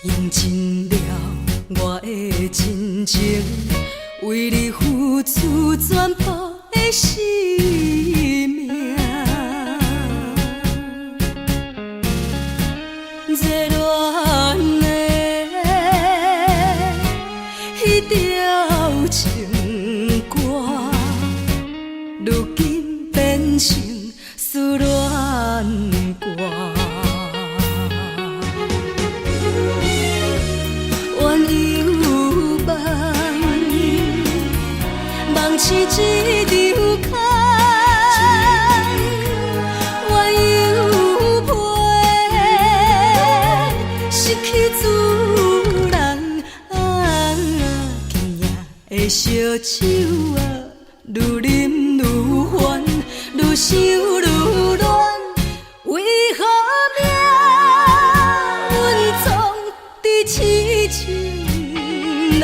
用尽了我的真情，为你付出全部的生命。热恋的迄条情歌，如今变成思恋歌。梦是一场空，怨犹陪，失去自人，今夜的烧酒啊，愈啉愈烦，愈想愈乱，为何命运总在痴情人？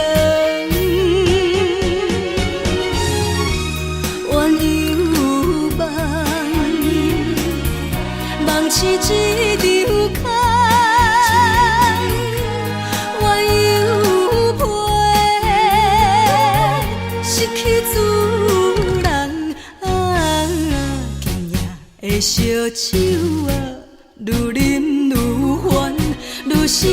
是一场空，怨犹陪，失去自人，今夜的烧酒啊，愈啉愈烦，愈想愈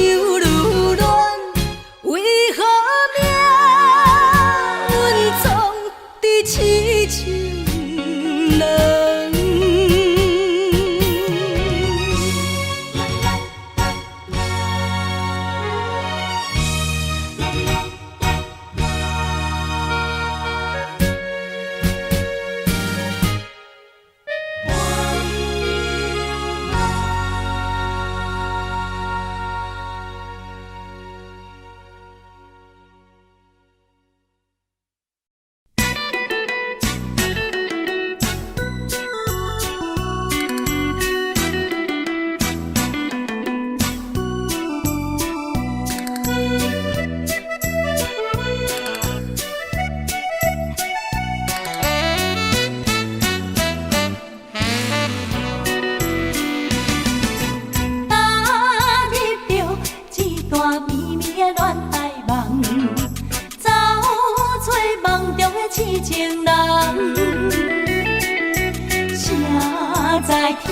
天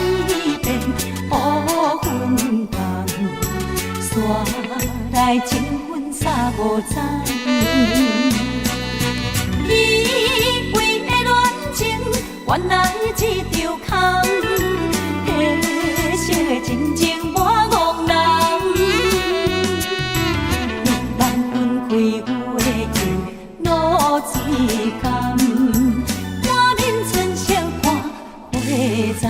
边乌云淡，山来情分三五层。以为的恋情，原来一场空。褪色的真情我憨人，难分开有的情，露水甘。满面春色看花丛。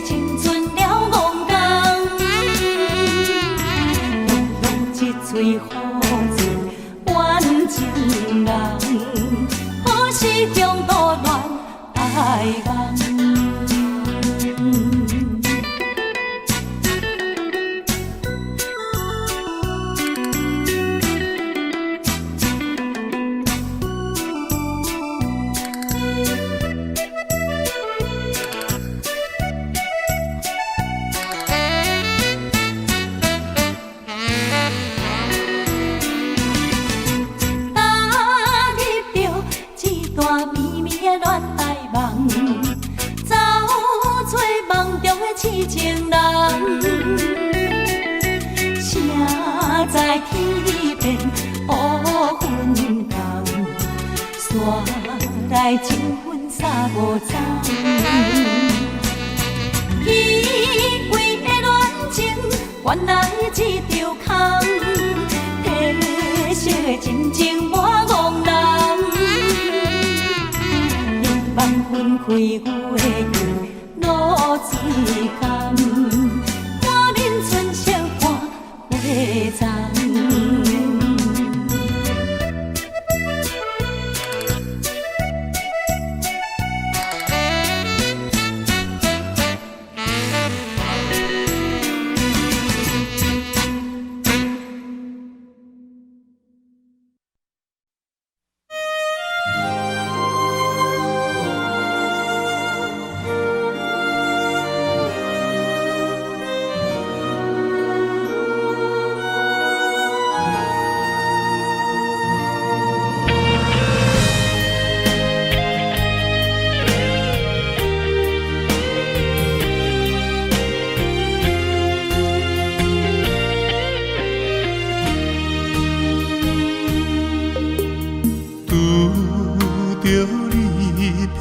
青春了憨工，一嘴好字怨情人，可是中途乱爱梦。痴情人，谁在天边乌云淡，山来情分三五层。以为的恋情，原来一场空。褪色的真情我憨人，一梦分开有的情。露水甘，满面春色看花丛。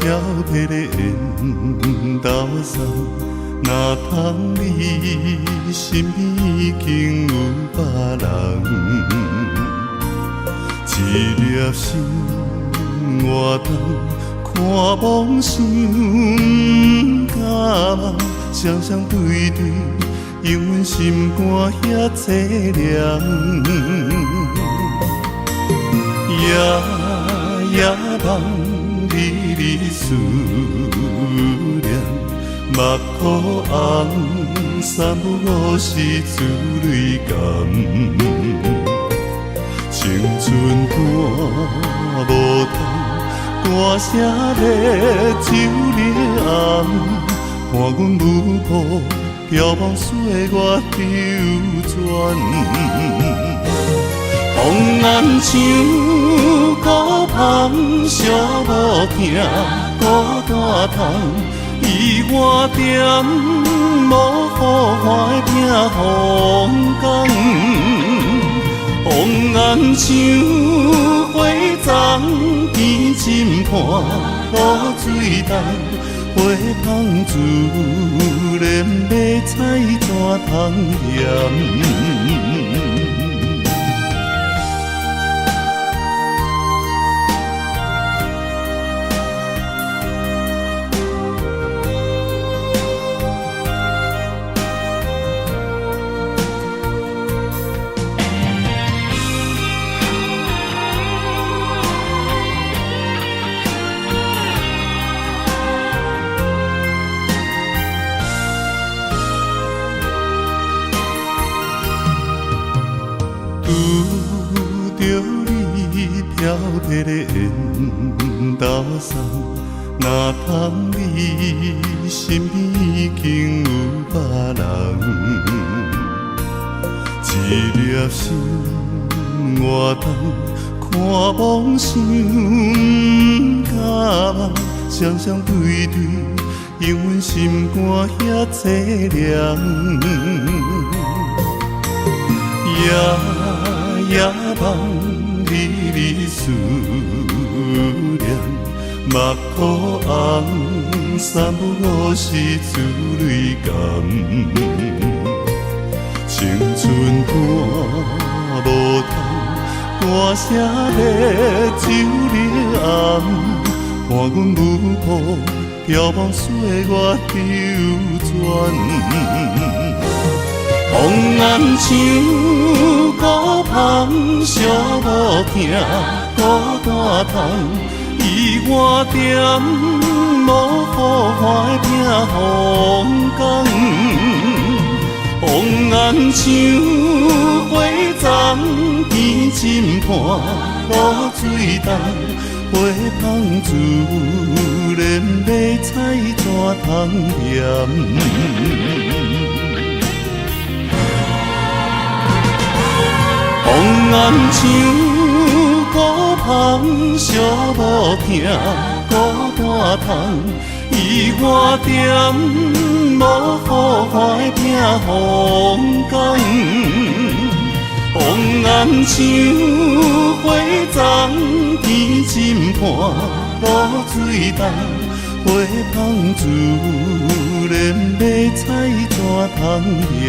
飘泊的缘投送，若通你身边已经有别人，一粒心活动，看梦想甲梦，双双对对，永远心肝遐凄凉。夜夜梦，日日思念，目眶红，三不五时珠泪干。青春赶无通，歌声咧酒里红，看阮舞步飘往岁月流转。风眼像孤芳，寂无听孤单窗，伊我点无雨花的拼风光。风眼像花丛边浸畔露水重，花香自然要采怎通嫌？挑剔的缘投送，若通你身边已经有别人，一粒心活动，看梦想甲梦，双双对对，因阮心肝遐凄凉。夜夜梦，日日思念，目眶红，三不五时珠泪干。青春赶无通，大声要酒入暗，看阮舞步眺望岁月流转。风暗像孤芳，寂无听，孤单窗，伊我点无雨花的拼风光。风暗像花丛，天浸畔，雨水重，花香自然要采怎通念？风暗像孤芳，寂无听，孤单窗，伊我点无雨花的拼风光。风暗像花丛，天浸畔，雨水重，花香自然要采怎通念？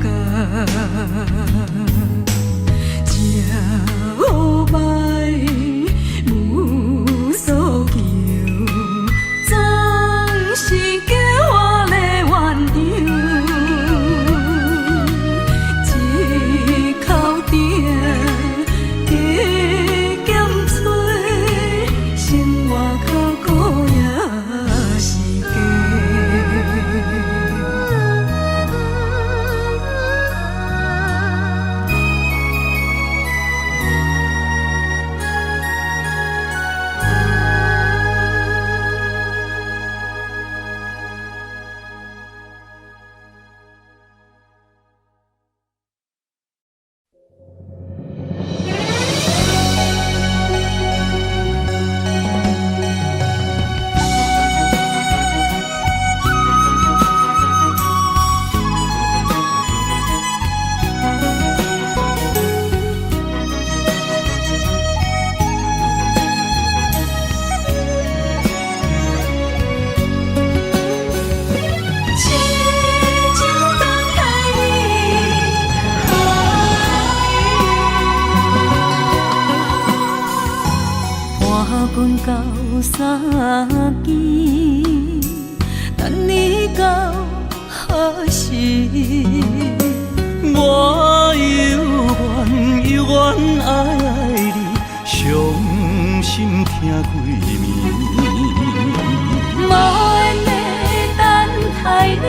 觉，这黑白无所求，总是叫我来鸳鸯，一口鼎地减吹，生活较苦也是假。阮到三更，等你到何时？我犹原爱你，伤心听几暝。无缘的等待你，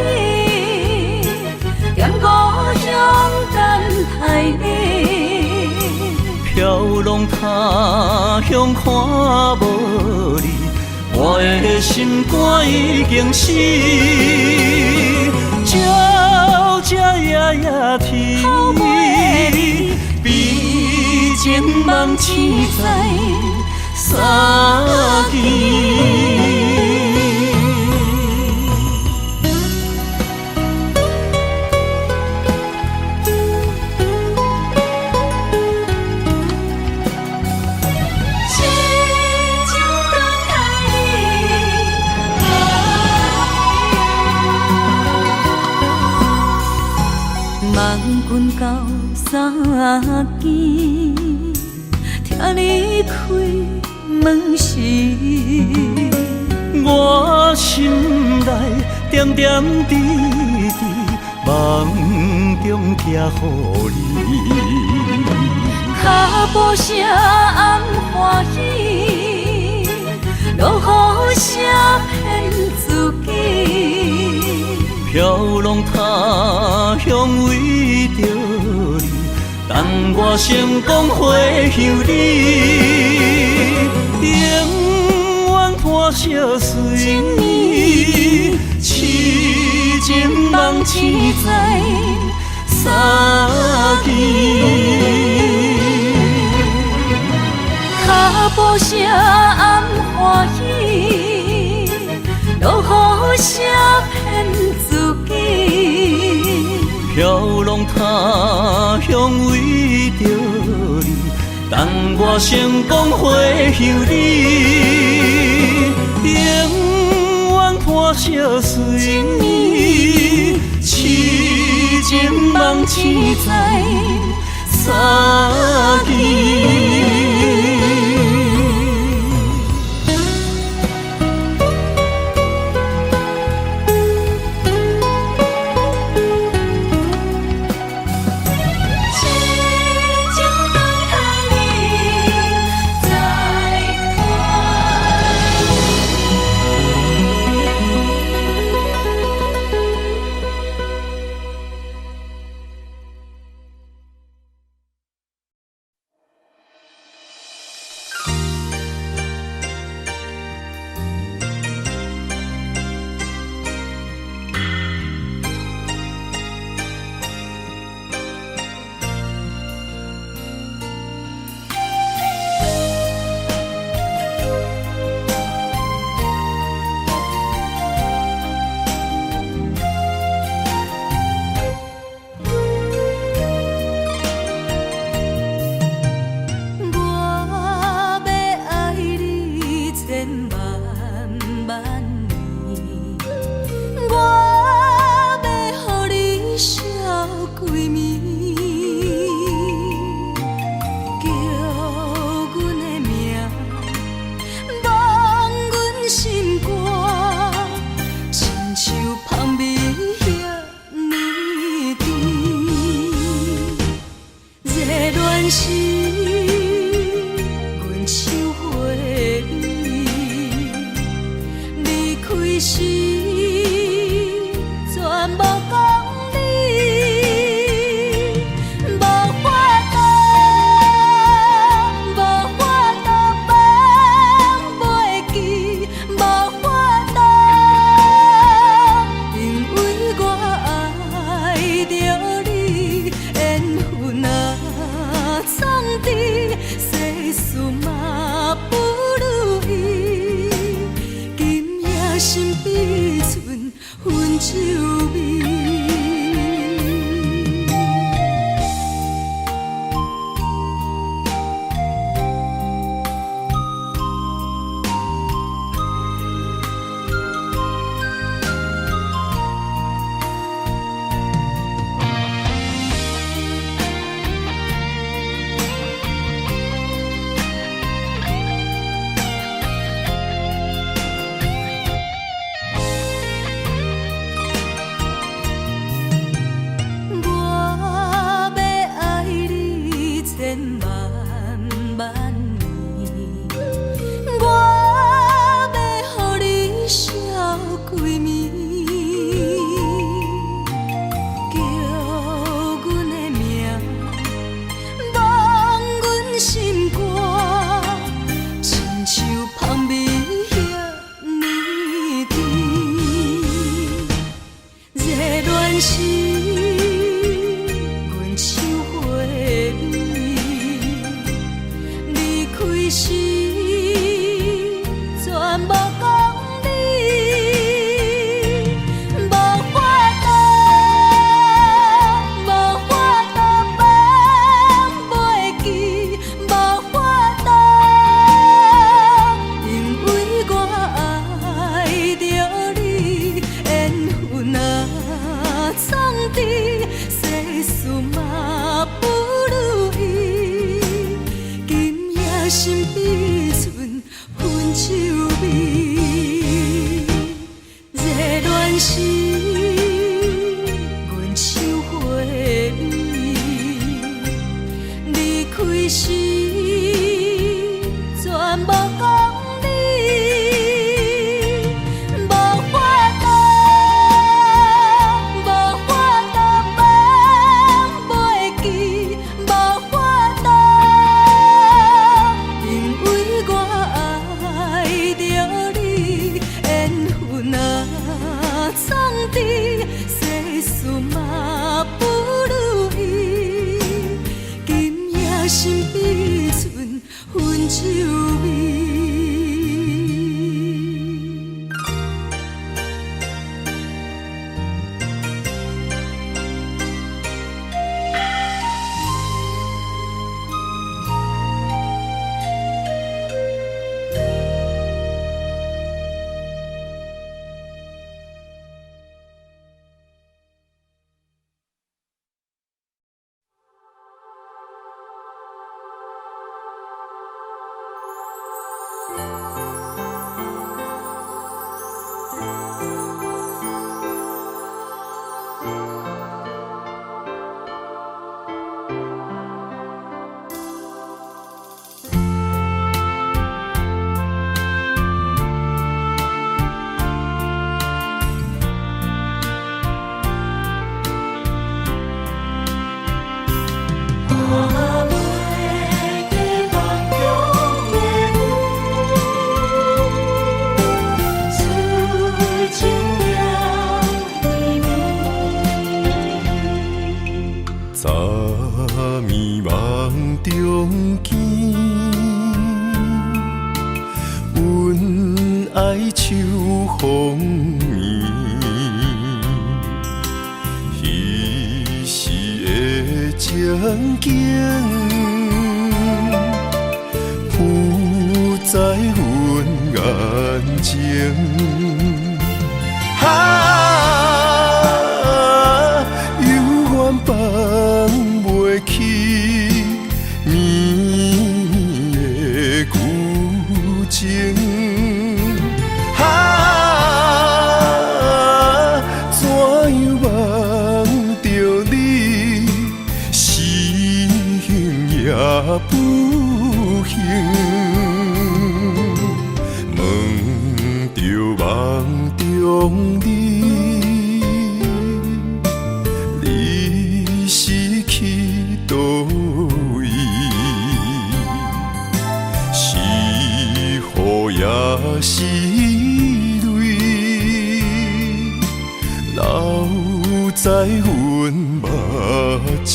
踮故乡等待你。飘浪他乡看无你，我的心肝已经死。朝朝夜夜天，比情梦痴在三更。望君到三更，听你开门时，我心内点点滴滴，梦中寄予你。脚步声暗欢喜，落雨声骗自己。飘浪他乡为着你，等我成功回乡你，永远伴相随你，痴情梦痴在三更。脚步声暗欢喜，落雨声骗自己。飘浪他乡为着你，等我成功回乡你，永远伴相随你，痴情梦痴在三更。心比寸分酒味。情景浮在阮眼前，永远放袂起绵的旧情。不幸，问着梦中你是去倒位？是雨也是泪，留在阮目前。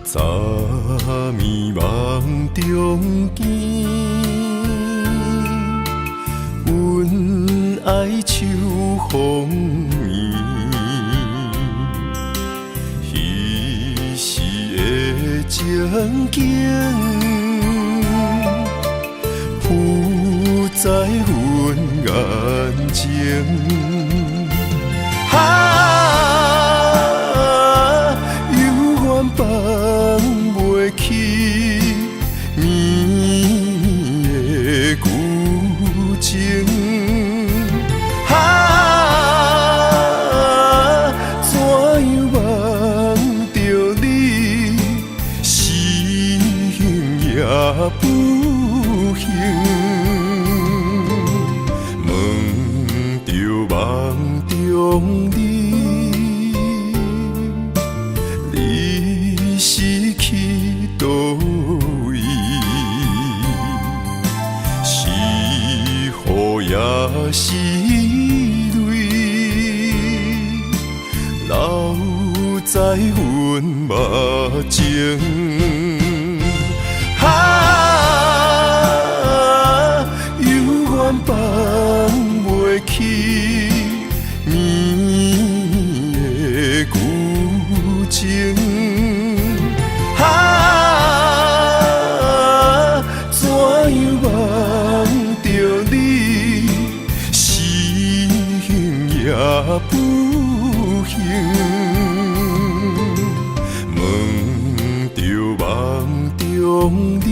早暝梦中见，阮爱秋风眠。彼时的情景，浮在阮眼前。放袂起绵的旧情，怎样忘着你，是幸也不幸，问着梦中你是去倒位？是雨也是泪，留在阮目前。永远放袂起绵的旧情。怎样忘着你，是幸也不幸，问着梦中你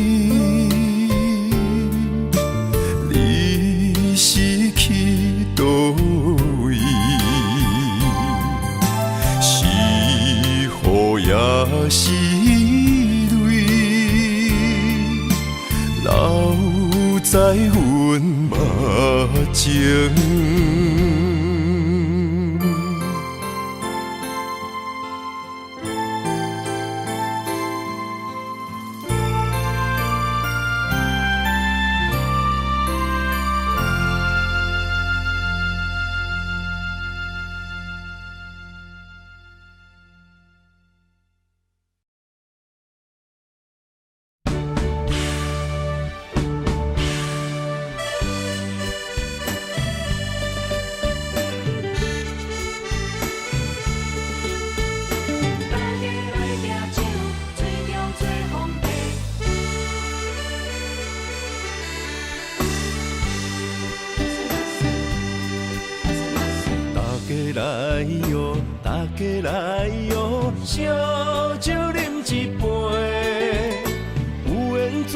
是去倒位？是雨也是泪，留知阮嘛情。来哟，大家来哟，烧酒饮一杯，有缘做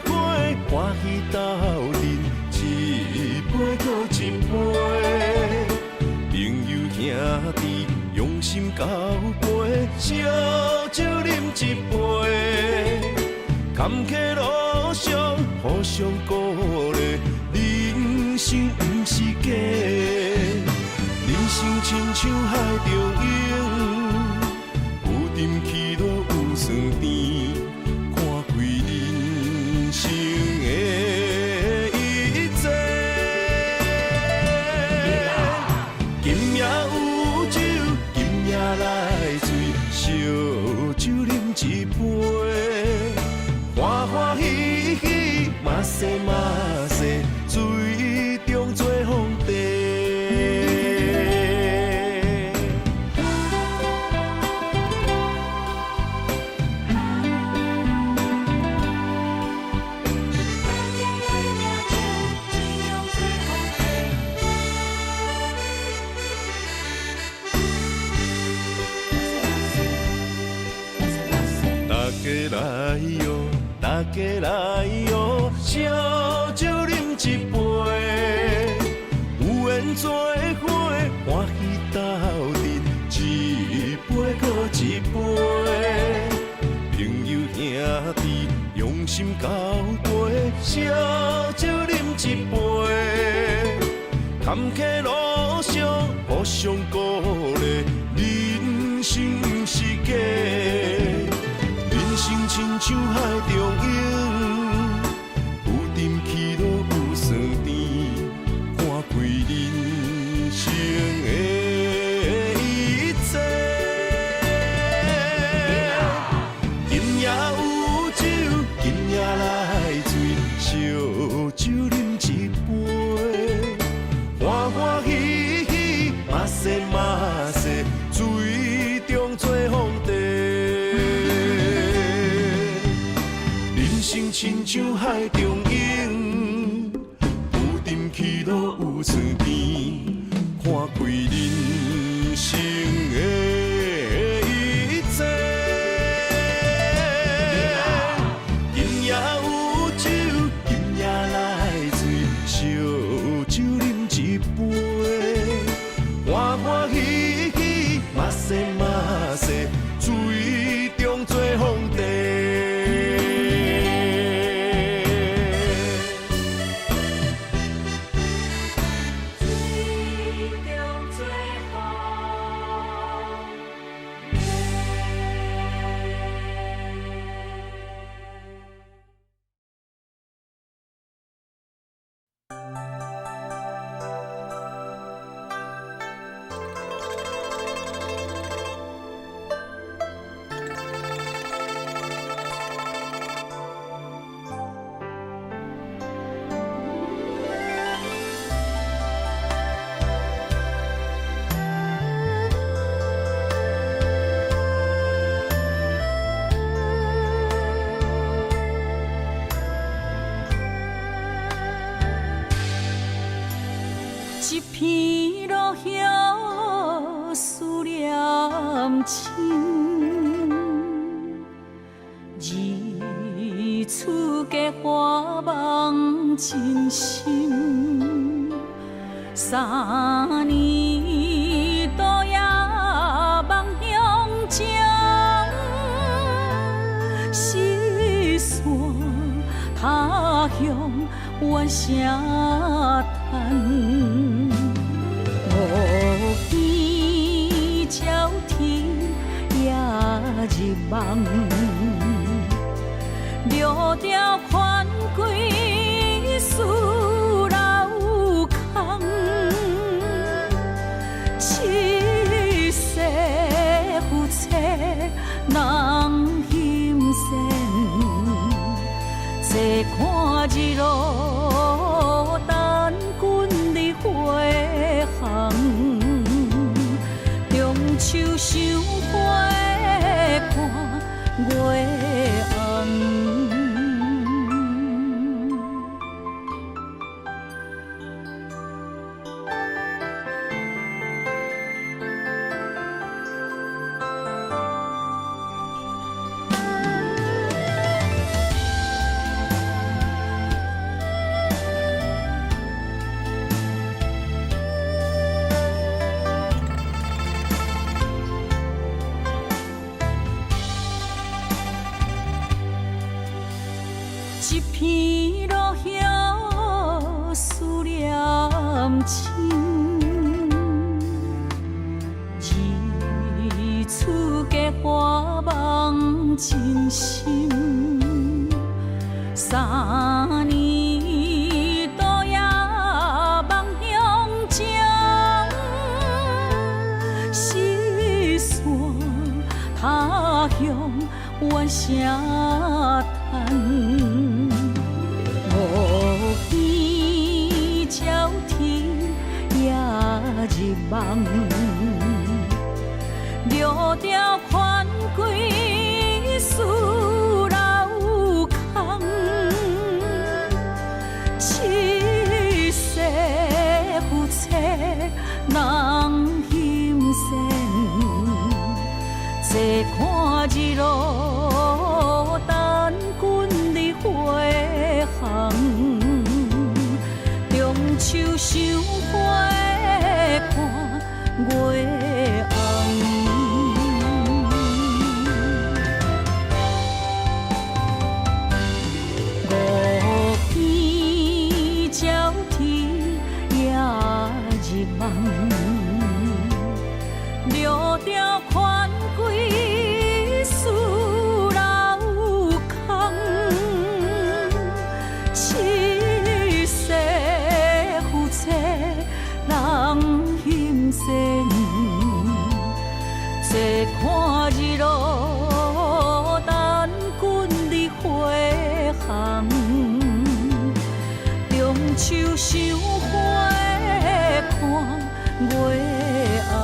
伙，欢喜斗阵，一杯搁一杯，朋友兄弟用心交陪，烧酒饮一杯，坎坷路上互相鼓励，人生不是假。人生亲像海中涌，有沉起落有酸甜，看开人生的一切。今夜有酒，今夜来醉，烧酒饮一杯，欢欢喜喜，嘛西嘛西，水中做皇帝。来哟，大家来哟，烧酒饮一杯，有缘做伙，欢喜斗阵，一杯搁一杯，朋友兄弟用心交陪，烧酒饮一杯，坎坷路上互相鼓励，人生不是假。人生亲像海中涌，有沉起落有酸甜，看开人生的一切。今夜有酒，今夜来醉，烧酒饮一杯，欢欢喜喜，嘛西嘛西，水中做皇帝。亲像海中涌，有沉起落有酸甜，看开人生的一切。今夜有酒，今夜来醉，烧酒饮一杯，欢欢喜喜，嘛西嘛西，水中做皇帝。一片落叶思念亲，日出价花梦真心。3年多夜梦乡情，失散他乡怨声叹，无边朝天也入梦，六条款归事老空，七世夫妻人心善。坐看日落，等君日回航。中秋赏花看月红。一片落叶思念亲，日出价花梦真心。三年多夜梦乡情，四散他乡怨声叹。无边朝天也入梦，六条款归事老空，七世夫妻人心善。坐看日落，等君日回航。中秋赏花看月红。五边朝天也入梦，六条款归事老空，七世夫妻人心善。坐看日落，等君日回航。中秋赏花看月红。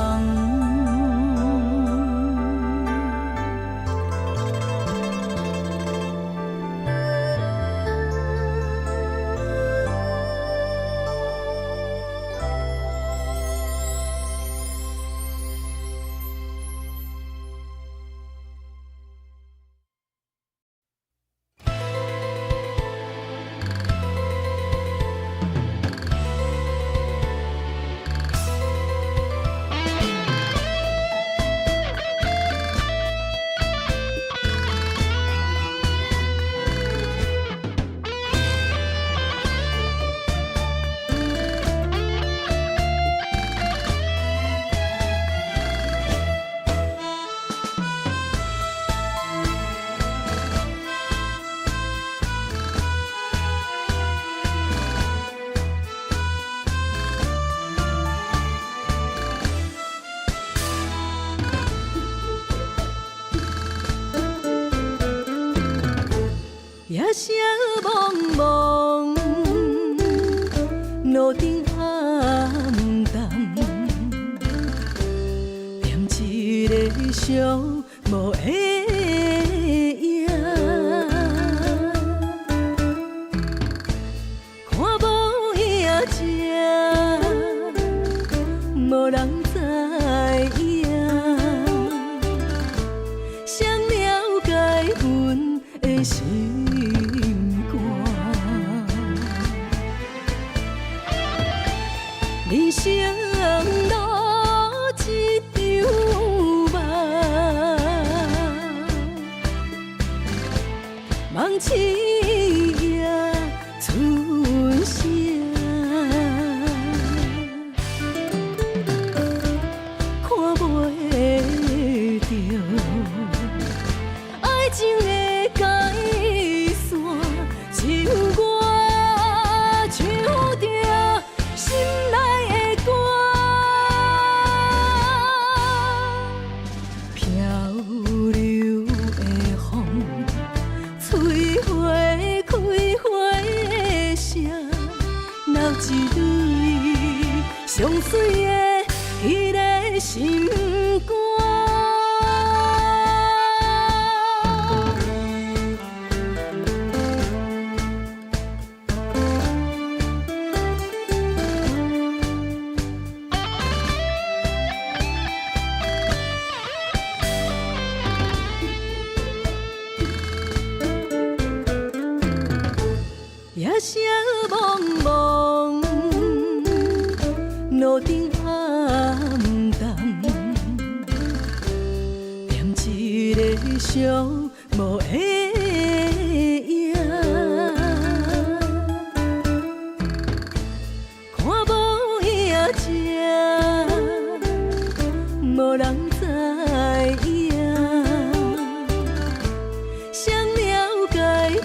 夜色茫茫，路灯暗淡，念一个寂寞的影，看无影只，无人知影，谁了解阮的心？人生路一场梦，梦醒夜出声茫茫，路灯暗淡，念一个伤无的影，看无影只，无人知影，谁了解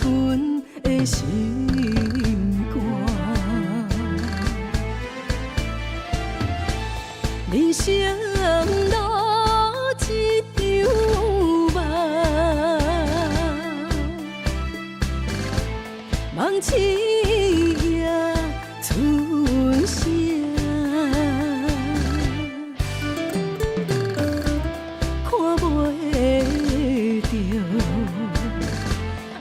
阮的心肝？人生路一场梦，梦醒也春声，看袂着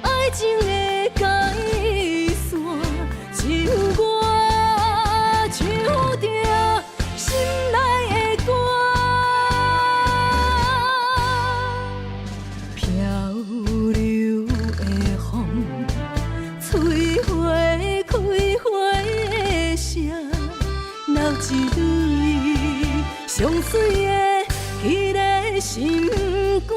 爱情的界线，像我唱着心内的歌，漂流的风，吹花开花的声，留一蕊上水的迄个心肝。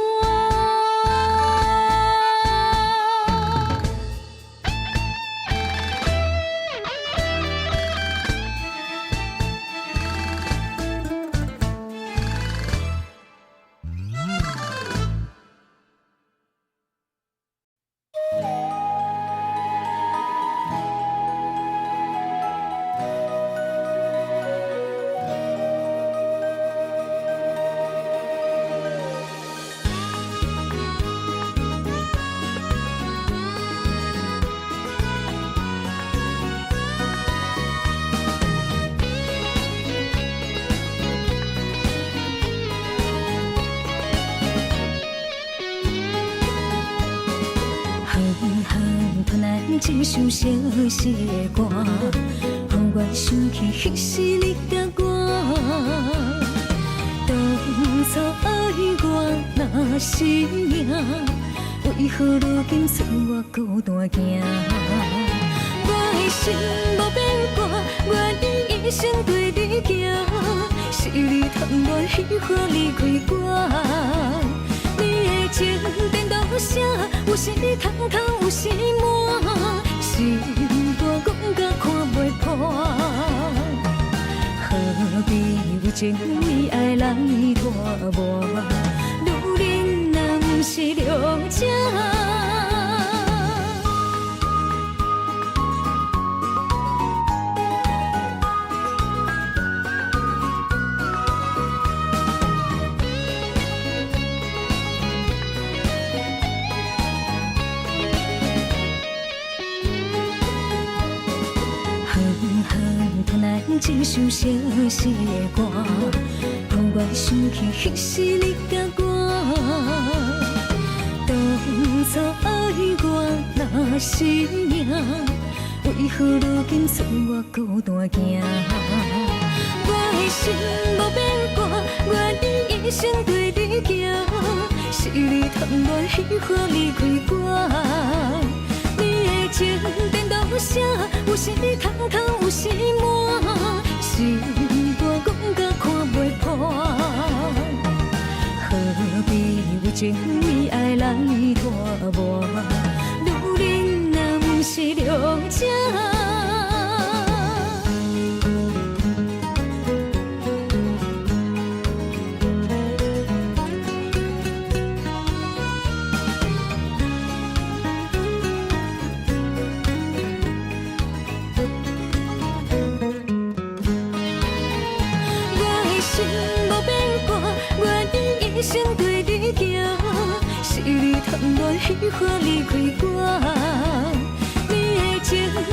一首相思的歌，予我想起迄时你甲我。当初爱我若是命，为何如今剩我孤单行？我的心无变卦，愿意一生对你行。是你贪恋喜欢离开我。你的情颠倒啥？有时空空，有时满，心肝讲甲看袂破。何必为情为爱来拖磨？女人若不是了情。一首相思的歌，予我想起迄时你甲我。当初爱我若是命，为何如今剩我孤单行？我的心无变卦，愿意一生对你行。是你贪恋喜欢离开我。你的情颠倒啥？有时空空，有时满，心肝讲甲看袂破。何必为情为爱来拖磨？女人若不是了情。一生对你行，是你贪恋喜欢离开我。你的情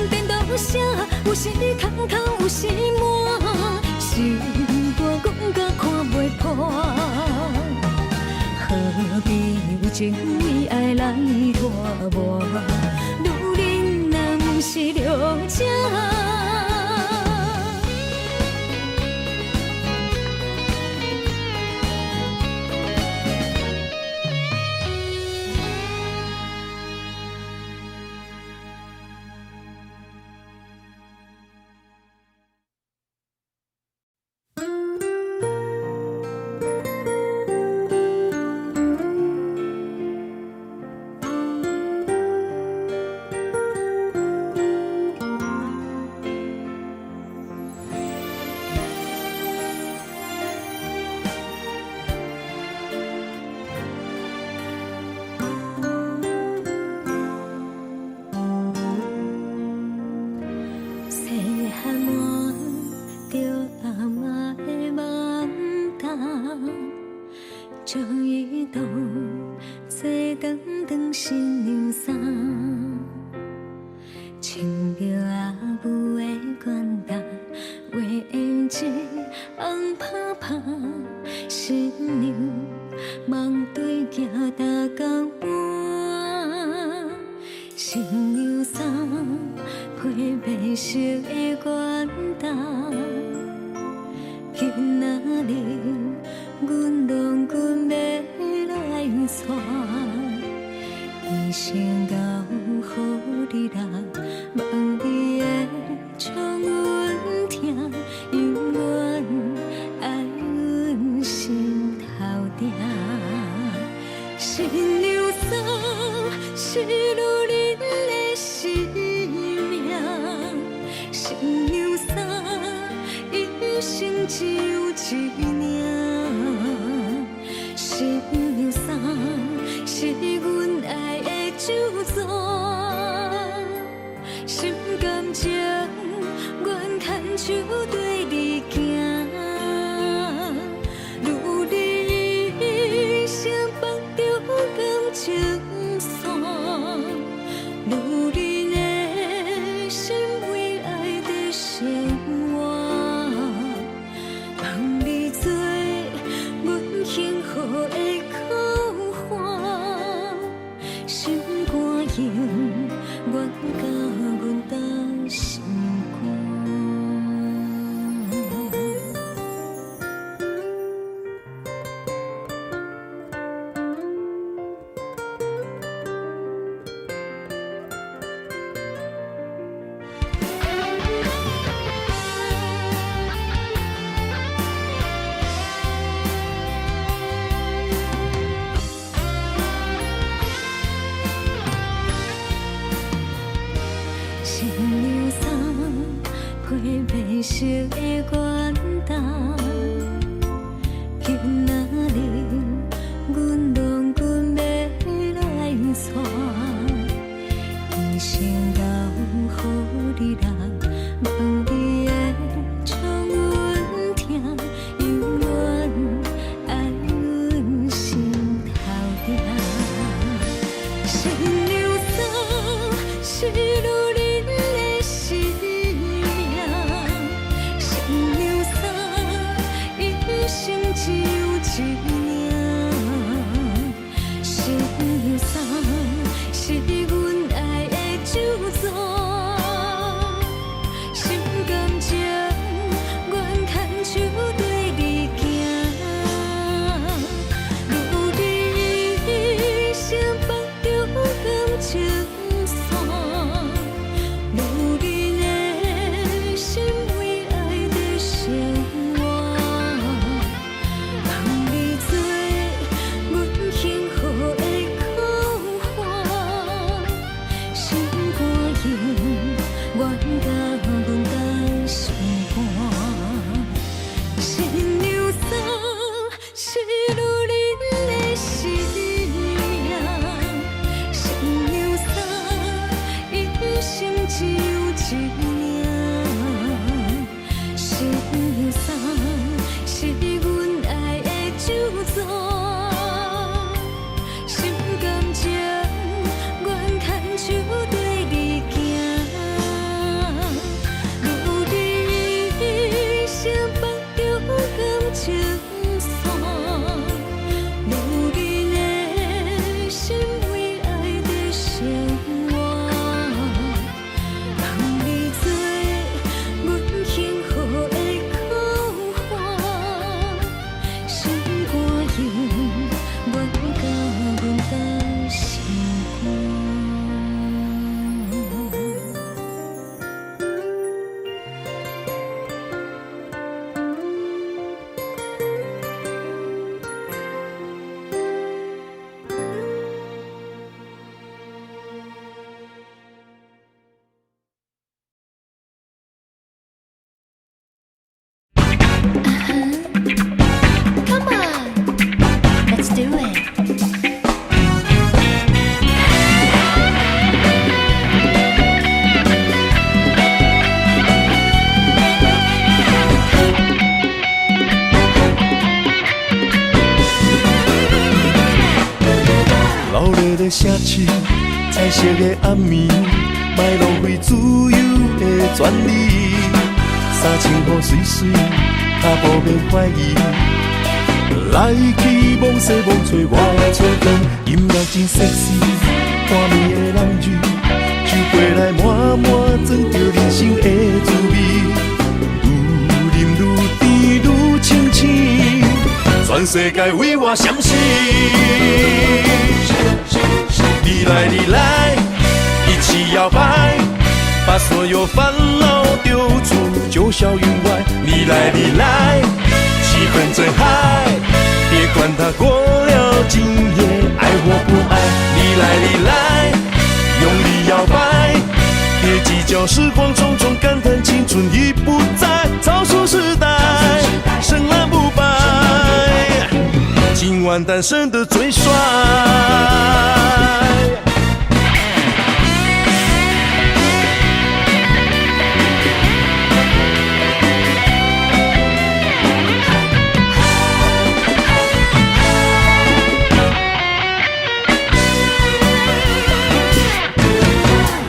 颠倒啥？有时空空，有时满，心肝讲甲看袂破。何必为情为爱来拖磨？女人若不是了情。新娘衫，穿着阿母的管担，画胭脂红拍拍，新娘梦对行大江畔，新娘衫配白色的元旦，今仔日阮郎君要来娶。一生交予你啦，望你会将阮疼，永远爱阮心头定。新娘衫是女人的性命，新娘衫一生只有一领，新娘衫是阮爱的酒庄，心甘情愿牵手对你行，如你一生放着感情线，如你的心为爱的生活，望你做阮幸福的靠岸，心肝用愿甲阮担心肝。新娘衫配白色的元旦，今仔日阮郎君要来娶，一生交予你啦，望你会将阮疼，永远爱阮心头定。新娘衫是女人的性命，新娘衫一生只有一领，新娘衫是阮爱的酒庄，心甘情愿牵手对你行，如你一生放着感情线，咧城市，彩色的暗暝，莫浪费自由的权利。三千雨水水，脚步免怀疑。来去望西望吹，我的春天，音乐真 sexy， 看暝的人鱼，酒杯来满满装着人生的滋味，愈饮愈甜愈清醒，全世界为我闪烁。你来你来，一起摇摆，把所有烦恼丢出，九霄云外。你来你来，气氛真嗨。别管它过了今夜，爱或不爱。你来你来，用力摇摆，别计较时光匆匆，感叹青春已不在，草树时代，深蓝不白。今晚单身的最帅。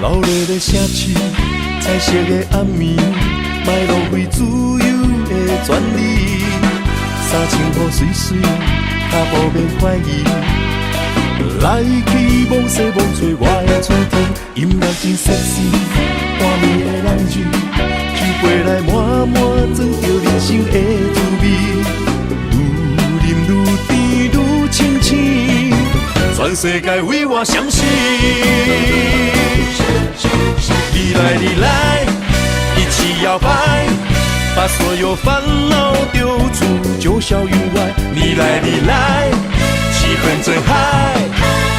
热闹的城市，彩色的暗暝，莫浪费自由的权利。三千雨水水，脚步免怀疑。来去望西望吹，我的春天，音乐真 sexy， 看暝的人鱼，酒杯来满满装着人生的滋味，愈饮愈甜愈清醒，全世界为我闪烁。你来你来，一起摇摆，把所有烦恼丢出九霄云外。你来你来，气氛真嗨，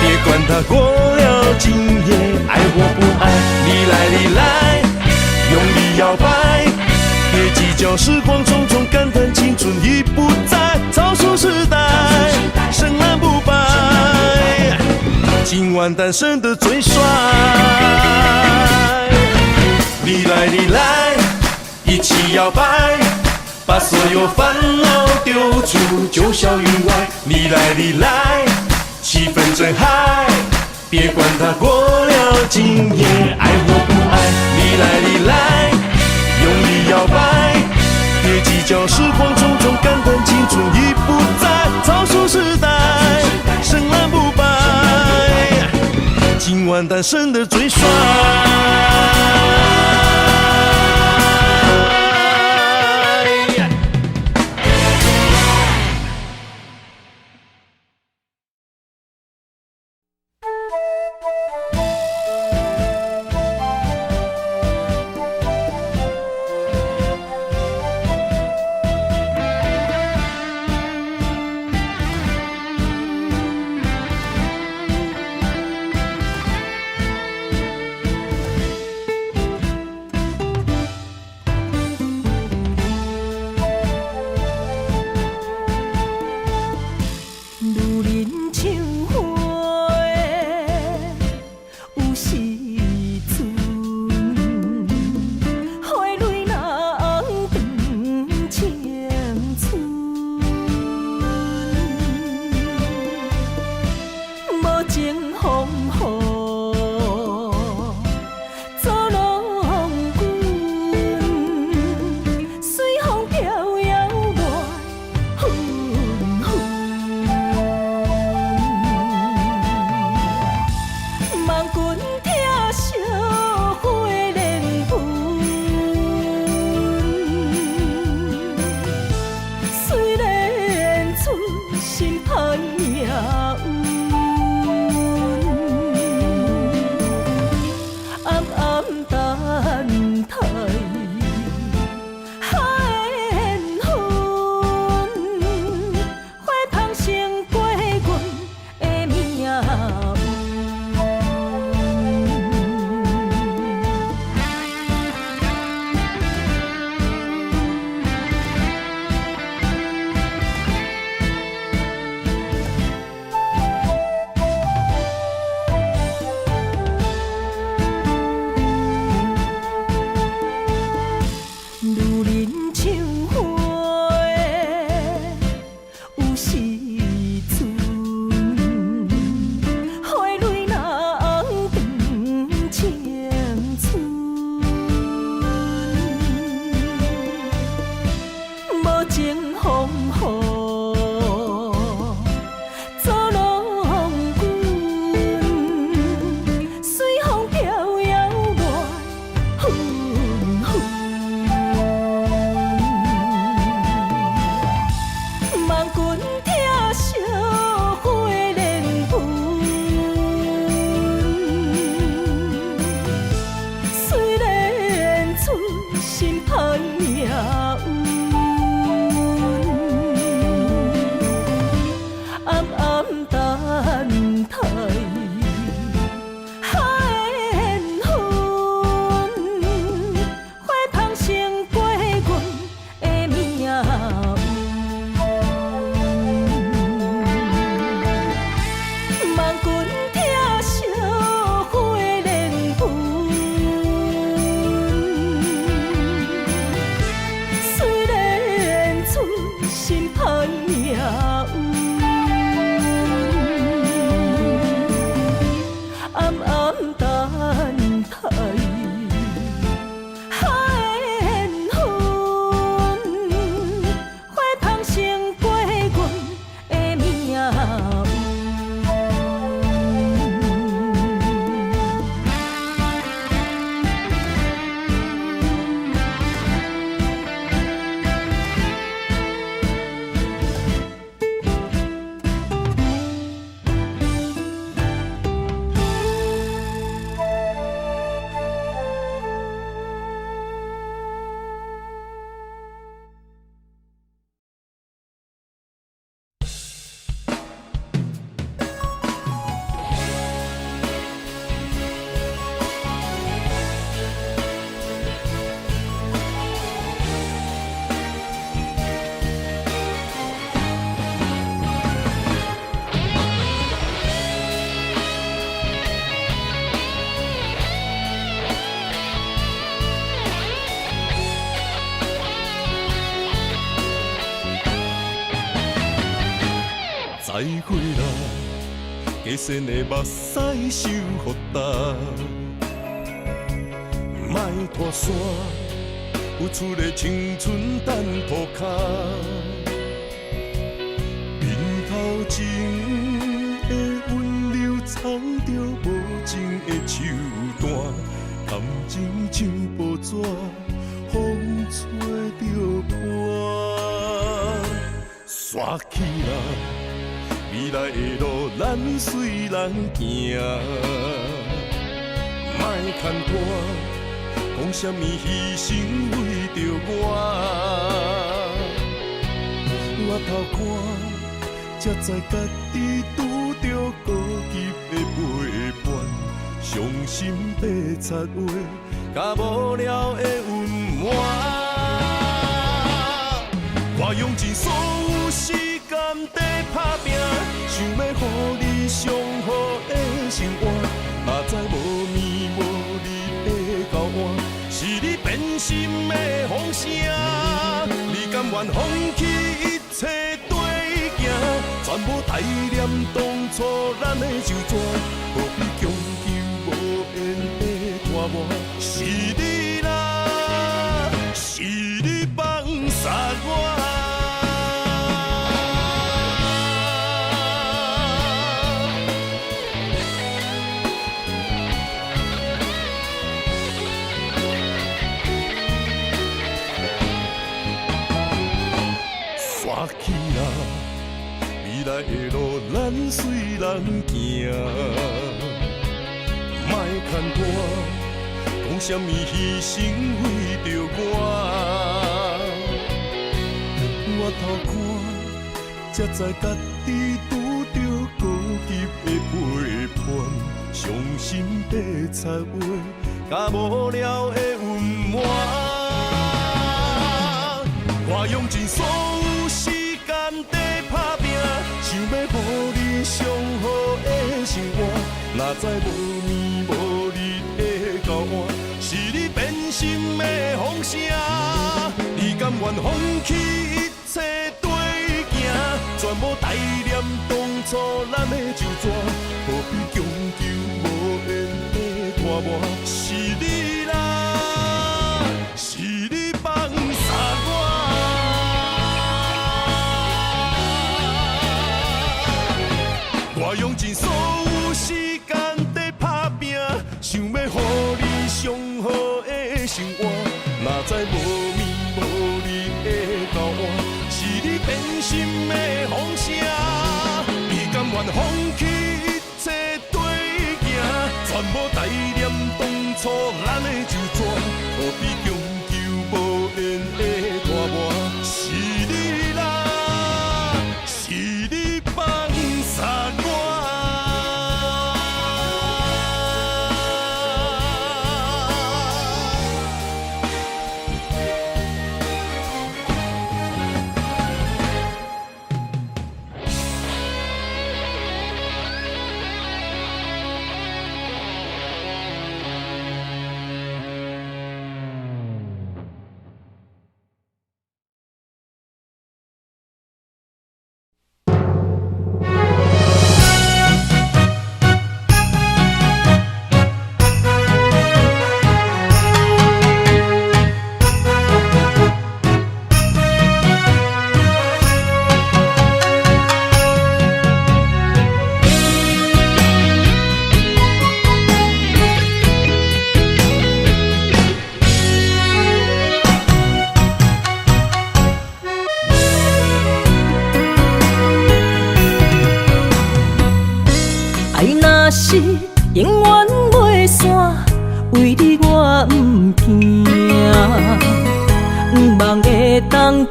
别管它过了今夜，爱或不爱。你来你来，用力摇摆，别计较时光匆匆，感叹青春已不在，草树时代，深蓝不白。今晚单身的最帅。你来你来，一起摇摆，把所有烦恼丢出九霄云外。你来你来，气氛真嗨，别管它过了今夜，爱或不爱。你来你来，用力摇摆，别计较时光匆匆，感叹青春已不在，草树时代，深蓝不白。今晚单身的最帅。等待。海缘分，花香成陪阮的命运。再会啦，加深的目屎受予干，莫拖山，有出的青春等涂骹。面头前的温柔藏着无情的手段，感情像薄纸，风吹着破，刷起来。未来的路，咱随人行，莫牵拖，讲什么牺牲为着我。我头看，才知家己拄着孤寂的陪伴，伤心白贼话，甲无聊的温暖。我用尽所有时间在打拼，想要予你上好的生活，哪知无暝无日的交换，是你变心的风声。你甘愿放弃一切对行，全部代念当初咱的手纸，何必强求无缘的拖磨？是你啦，是你放杀我。刷起啦，未来的路咱随人行，莫牵拖，讲什么牺牲为着我。我头看，才知家己拄着孤寂的陪伴，伤心白贼话，甲无聊的温暖。我用尽所有时间在打拼，想要予你上好的生活，哪知无暝无日的交换，是你变心的风声。你甘愿放弃一切对行，全部代念当初咱的旧纸，何必强求无缘的拖磨？是你啦，是你放杀我。我用尽所有时间在打拼，想要予你上好的生活，哪知无暝无日的交换，是你变心的风声。你甘愿放弃一切对行，全部代念当初咱的旧纸，何必强求无缘的拖磨？是你啦，是你放杀我。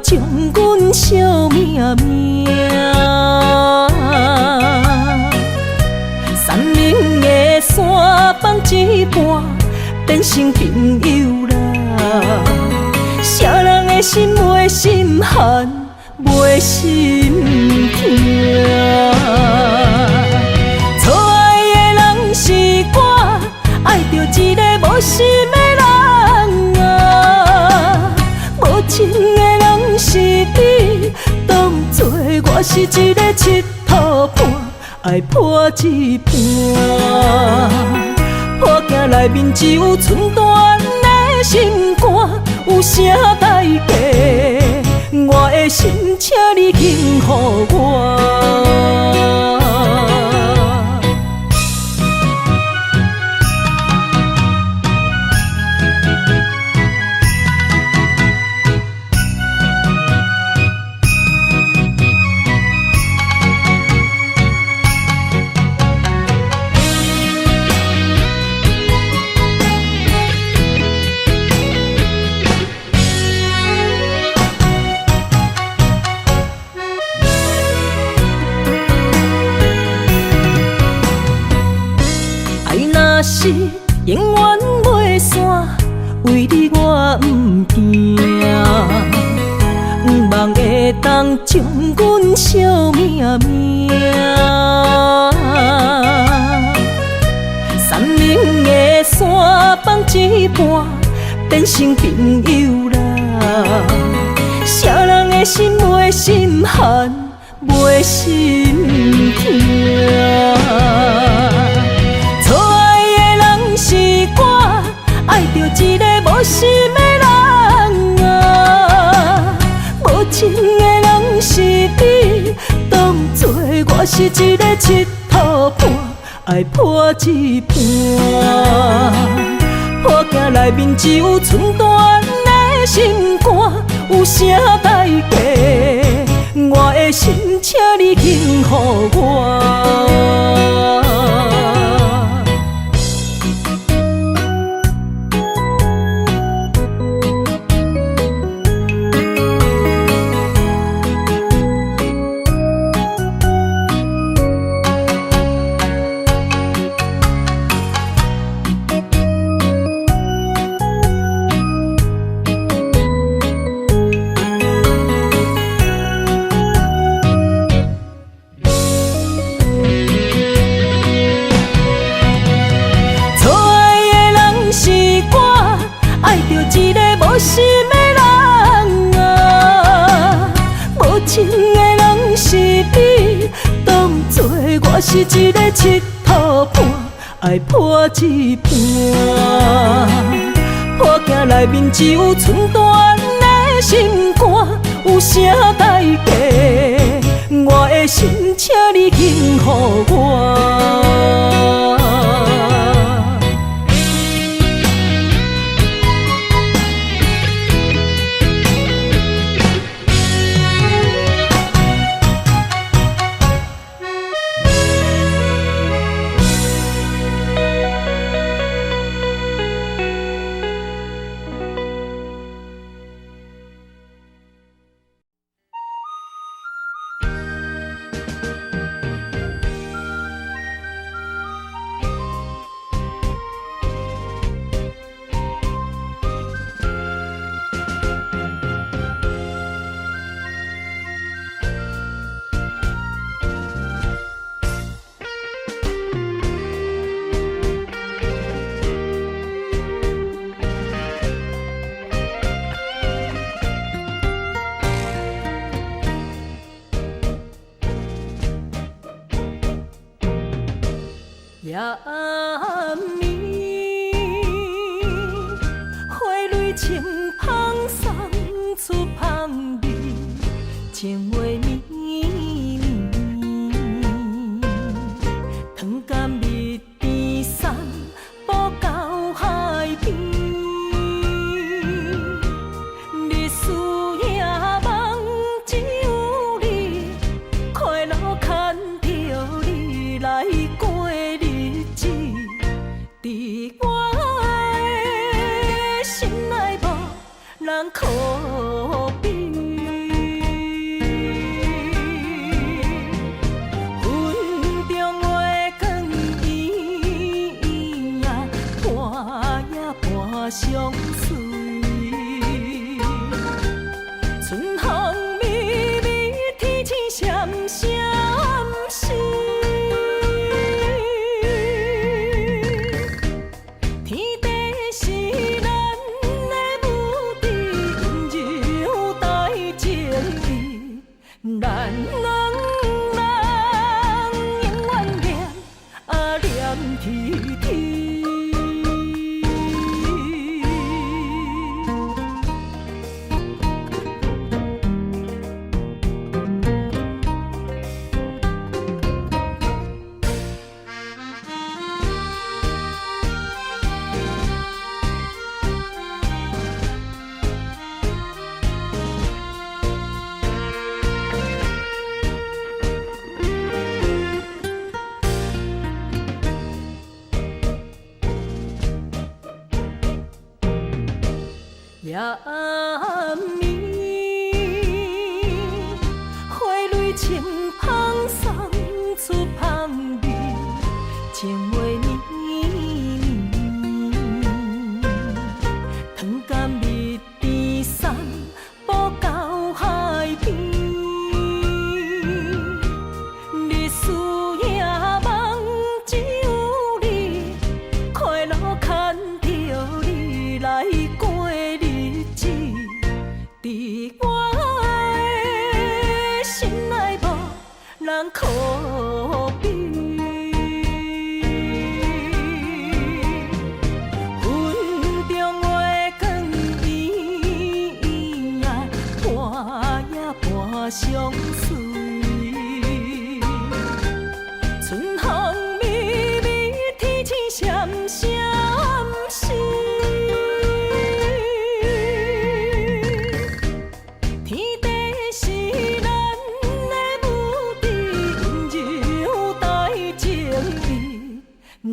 将阮惜命命。山明的山放一半，变成朋友啦。啥人的心袂心寒，袂心痛。错爱的人是我，爱着一个无心的人啊。无情的人是你，当作我是一个佚佗伴，爱破一半。破镜内面只有寸断的心肝，有啥代价？我的心，请你轻予我。若是永远袂散，为你我不惊。不望会当将阮惜命命。山明的山放一半，变成朋友啦。啥人的心袂心寒，袂心痛。爱着一个无心的人啊，无情的人是你，当作我是一个佚佗伴，爱破一半。破镜内面只有寸断的心肝，有啥代价？我的心，请你轻予我。无心的人啊，无情的人是你，当作我是一个佚佗伴，爱破一半。破镜内面只有寸断的心肝，有啥代价？我的心，请你轻予我。夜暝，花蕊清芳送出香味，情话绵绵，糖甘蜜甜送步到海边，日思夜梦只有你，快乐牵着你来过。伫我的心内无人可比，半夜半相随。春风微微，天星闪闪烁。天地是咱的母亲，柔带情意，咱两人永远念天天。夜暝，花蕊清香送出香味，情话绵绵，糖甘蜜甜送步到海边，日思夜梦只有你，快乐牵着你来过。伫我的心内无人可比，云中月光圆圆，半夜半相随。春风微微，天星闪闪烁。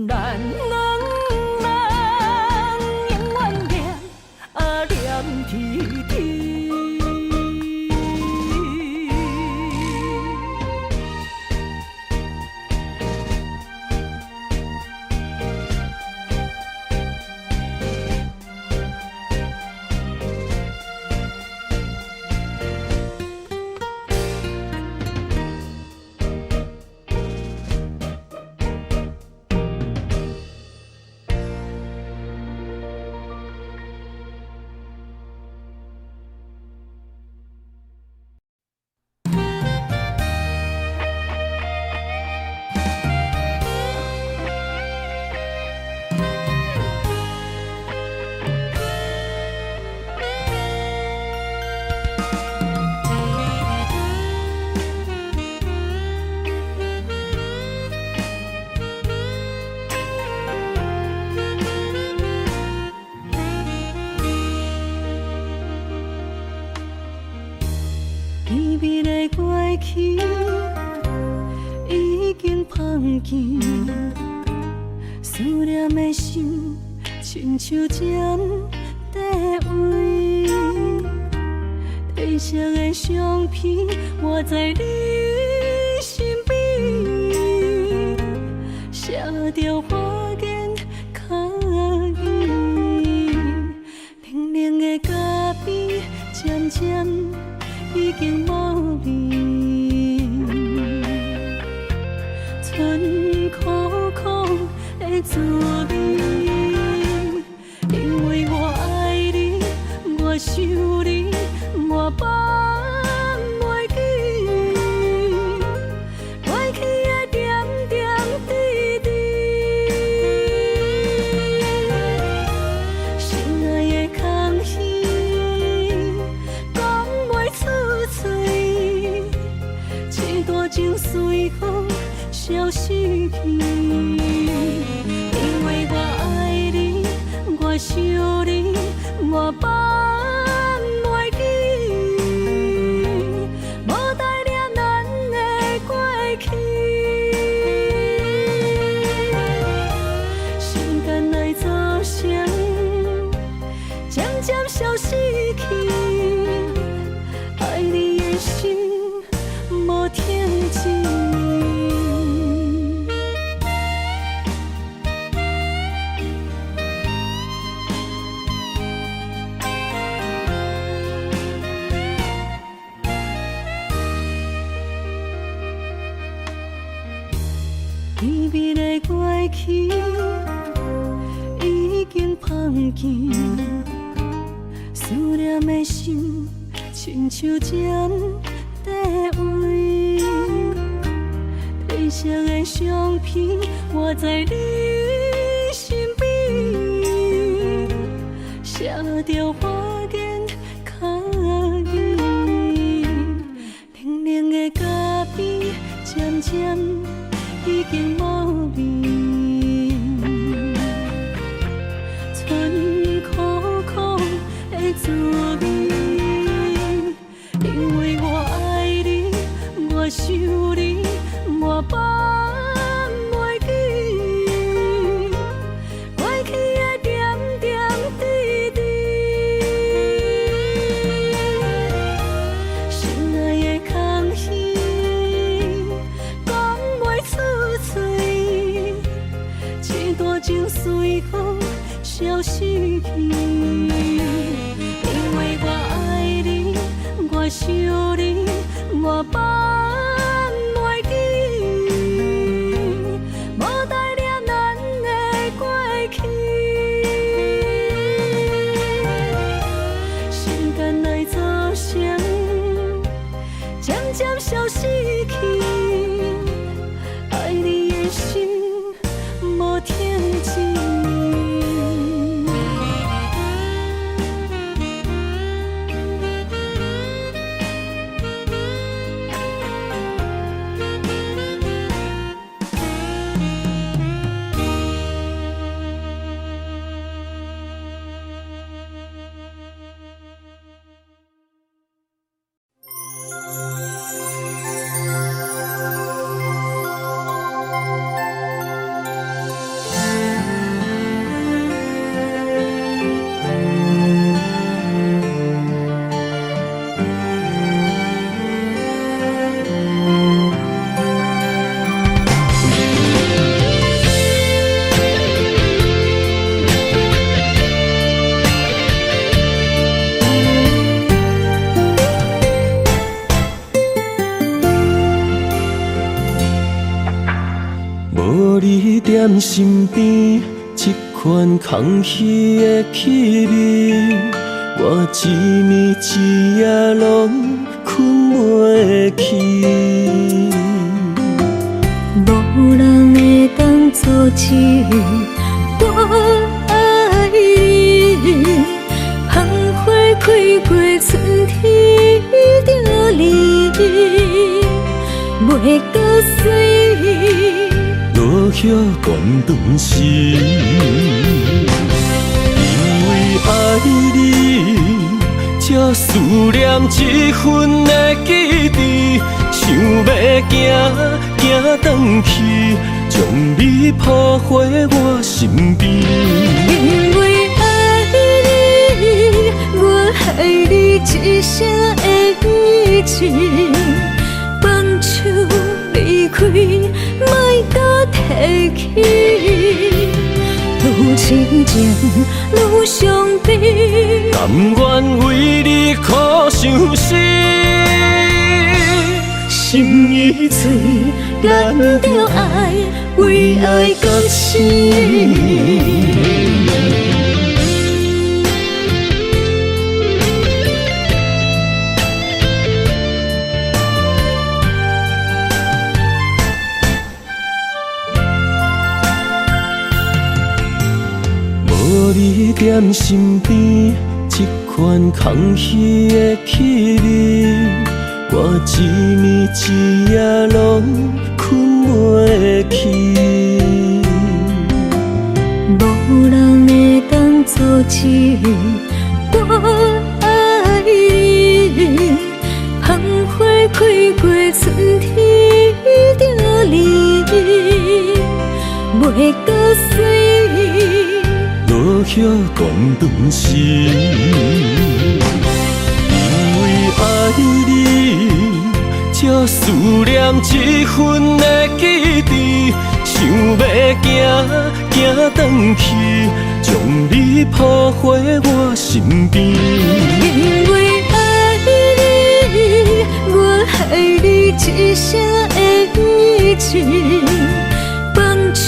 咱两人永远念天天。甜蜜的过去已经放弃，思念的心亲像针在围，褪色的相片画在你身边，写着花言巧语，冷冷的咖啡渐渐已经无味，春苦苦的滋味。因为我爱你，我想你，我放袂记，过去的点点滴滴，心爱的空虚。情随风消失去，因为我爱你，我想你，我放袂记，无代念咱的过去。时间来作声，渐渐消失去，爱你的心。无停止。去，已经放弃。思念的心，亲像针在位。褪色的相片，画在你身边，写着花言巧语。冷冷的咖啡，渐渐已经无味。春苦苦的滋味，因为我爱你，我想你，我放袂记，过去的点点滴滴。心爱的空虚，讲袂出嘴，一段情随风消失去。因为我爱你，我想你，我放袂记，无代念咱的过去。时间来作声，渐渐消失去，爱你的心无停止。无你踮身边，这款空虚的气味，我一暝一夜拢困袂去。无人会当阻止我爱你，芳花开过春天就离，袂搁水。落叶断断时，因为爱你，才思念这份的记忆，想要行转去，将你抱回我身边。因为爱你，我爱你一生的意志，放手离开，莫搁提起。愈亲情愈伤悲，甘愿为你苦伤心，心已碎，咱着爱，为爱到死。无你踮身边，这款空虚的气味，我一暝一夜拢困袂去。无人会当阻止我爱你，芳花开过春天就离，袂搁水。落叶断断时，因为爱你，才思念这份的记忆，想要行转去，将你抱回我身边。因为爱你，我爱你一生的意志，放手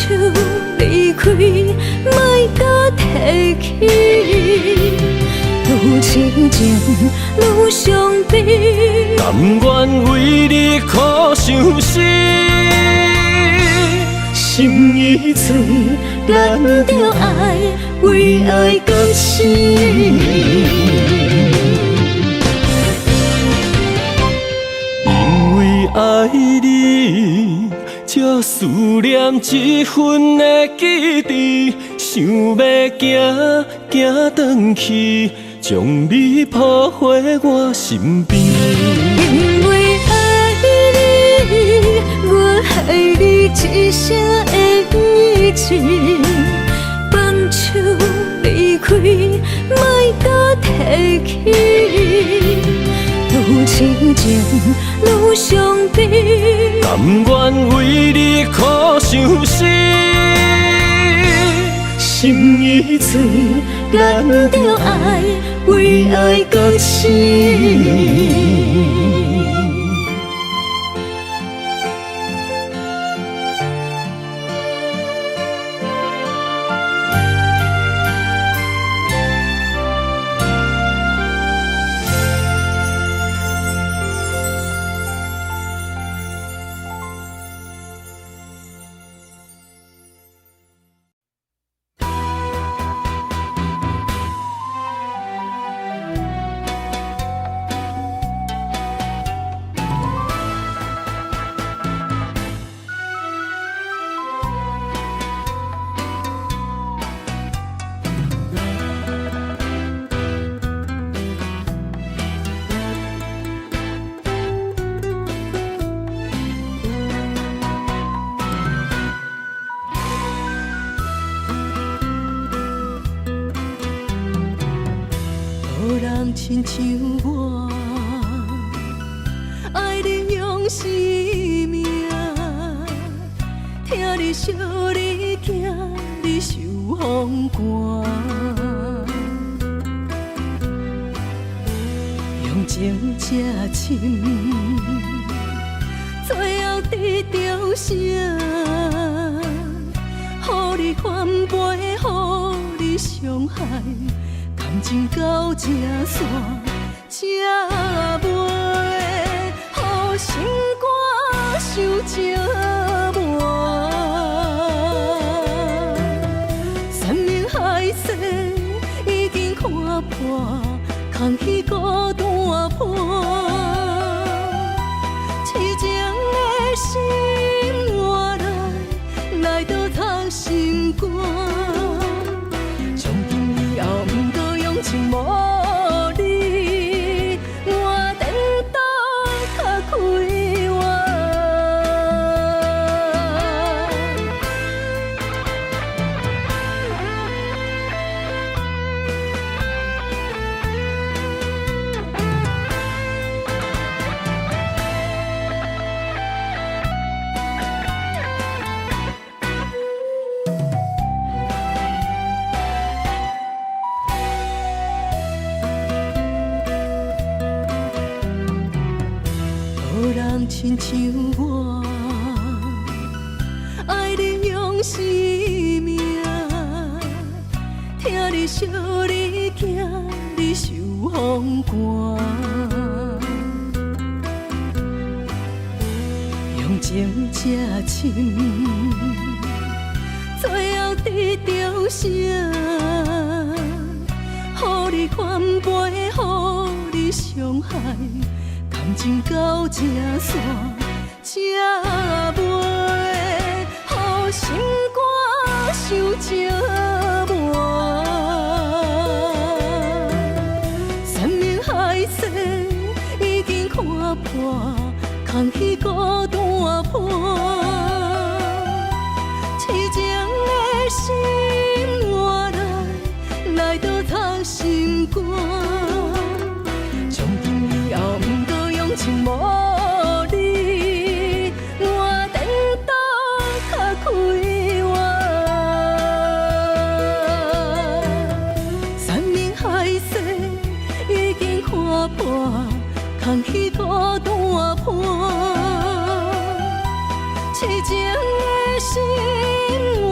离起，愈深情愈伤悲。甘愿为你苦伤心，心已碎，咱着爱为爱到死。因为爱你，才思念这份的记忆，想要行行转去，将你抱回我身边。因为爱你，我爱你一生的意志，放手离开，莫再提起。愈深情愈伤悲，甘愿为你苦伤心，心已碎，咱着爱为爱到死。无人亲像我，爱你用生命，听你笑，你惊，你受风寒，用情这深，最后得到啥？予你翻倍，予你伤害。感情到这线，才袂予心肝受折磨。山盟海誓已经看破，空虚孤单破。痴情的心换来倒藏心肝。情无你，我等到较开活。无人亲像我，爱你用生命，听你笑，你惊，你受风寒，用情这深，最后得到啥？予你翻倍，予你伤害。感情到这线，才袂予心肝受折磨。山盟海誓已经看破，空虚孤单破。痴情的心换来倒藏心肝。情无你，我等到较开活。山盟海誓已经看破，空虚孤单破。痴情的心换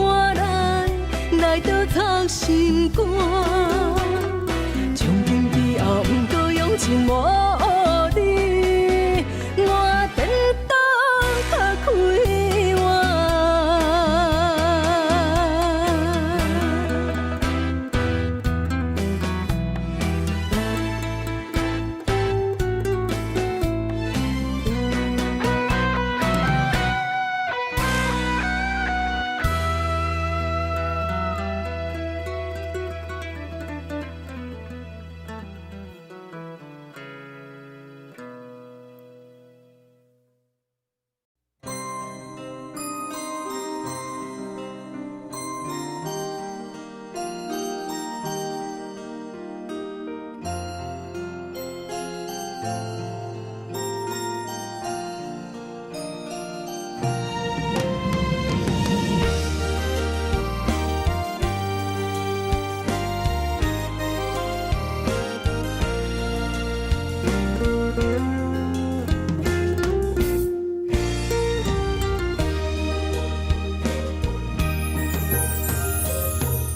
来倒藏心。肝。从今以后，不过用情无你，我颠倒较开换。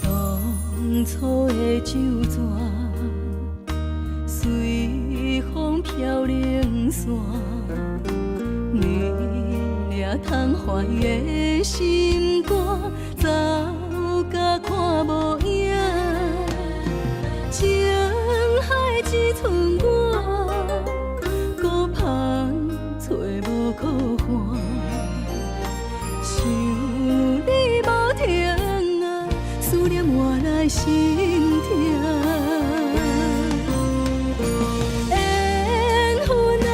当初的酒泉，随风飘零散，你掠窗怀的心肝，走甲看无影，情海只剩我，孤帆找无靠岸，想你无停啊，思念换来心痛。缘分啊，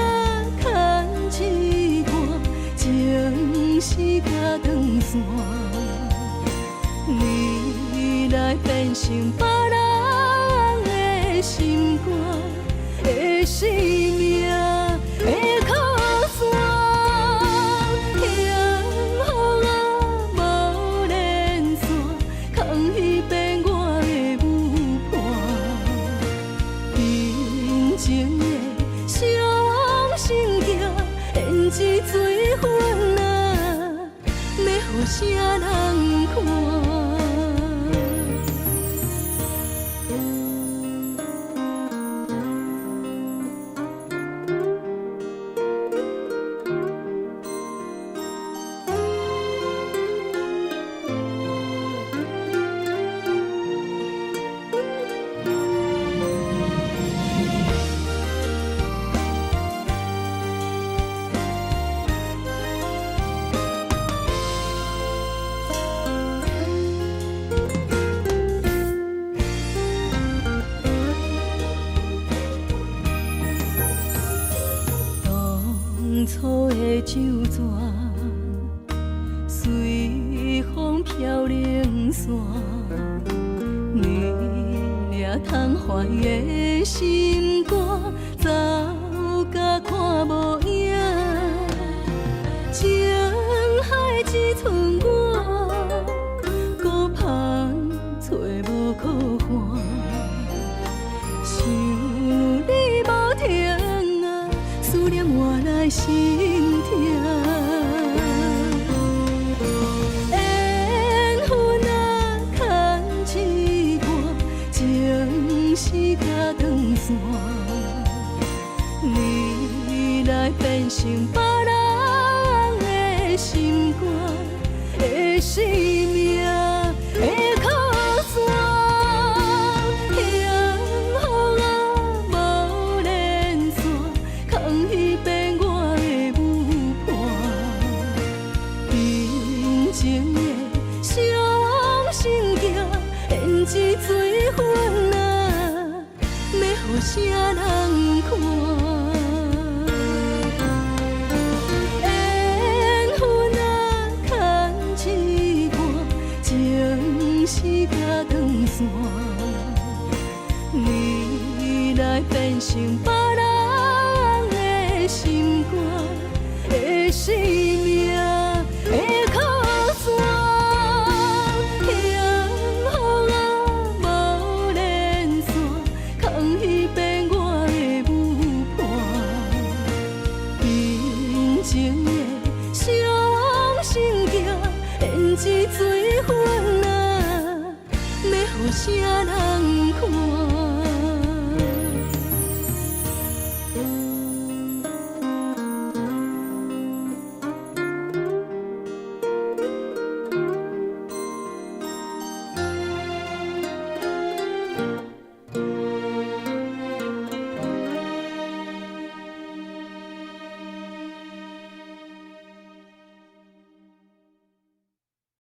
牵一段，情丝甲断线，你来变成别人的心肝的生命的靠山，幸福啊无连线，空虚变我的舞伴，平静的伤心行，胭脂水粉啊，要予啥人看？当初的酒泉，随风飘零散，你掠窗怀的心肝，走甲看无影，情海只剩我，孤帆找无靠岸，想你无停啊，思念换来心痛。缘分啊，牵一段，情丝甲断线，你来变成别人的心肝的生命的靠山，幸福啊无连线，空虚变我的舞伴，平静的伤心行，胭脂水粉啊，要予啥人看？缘分啊，牵一段，情丝甲断线，你来变成别人的心肝的生命的靠山，幸福啊无连线，空虚变我的舞伴，平静的伤心行，胭脂水粉啊，要予啥人看。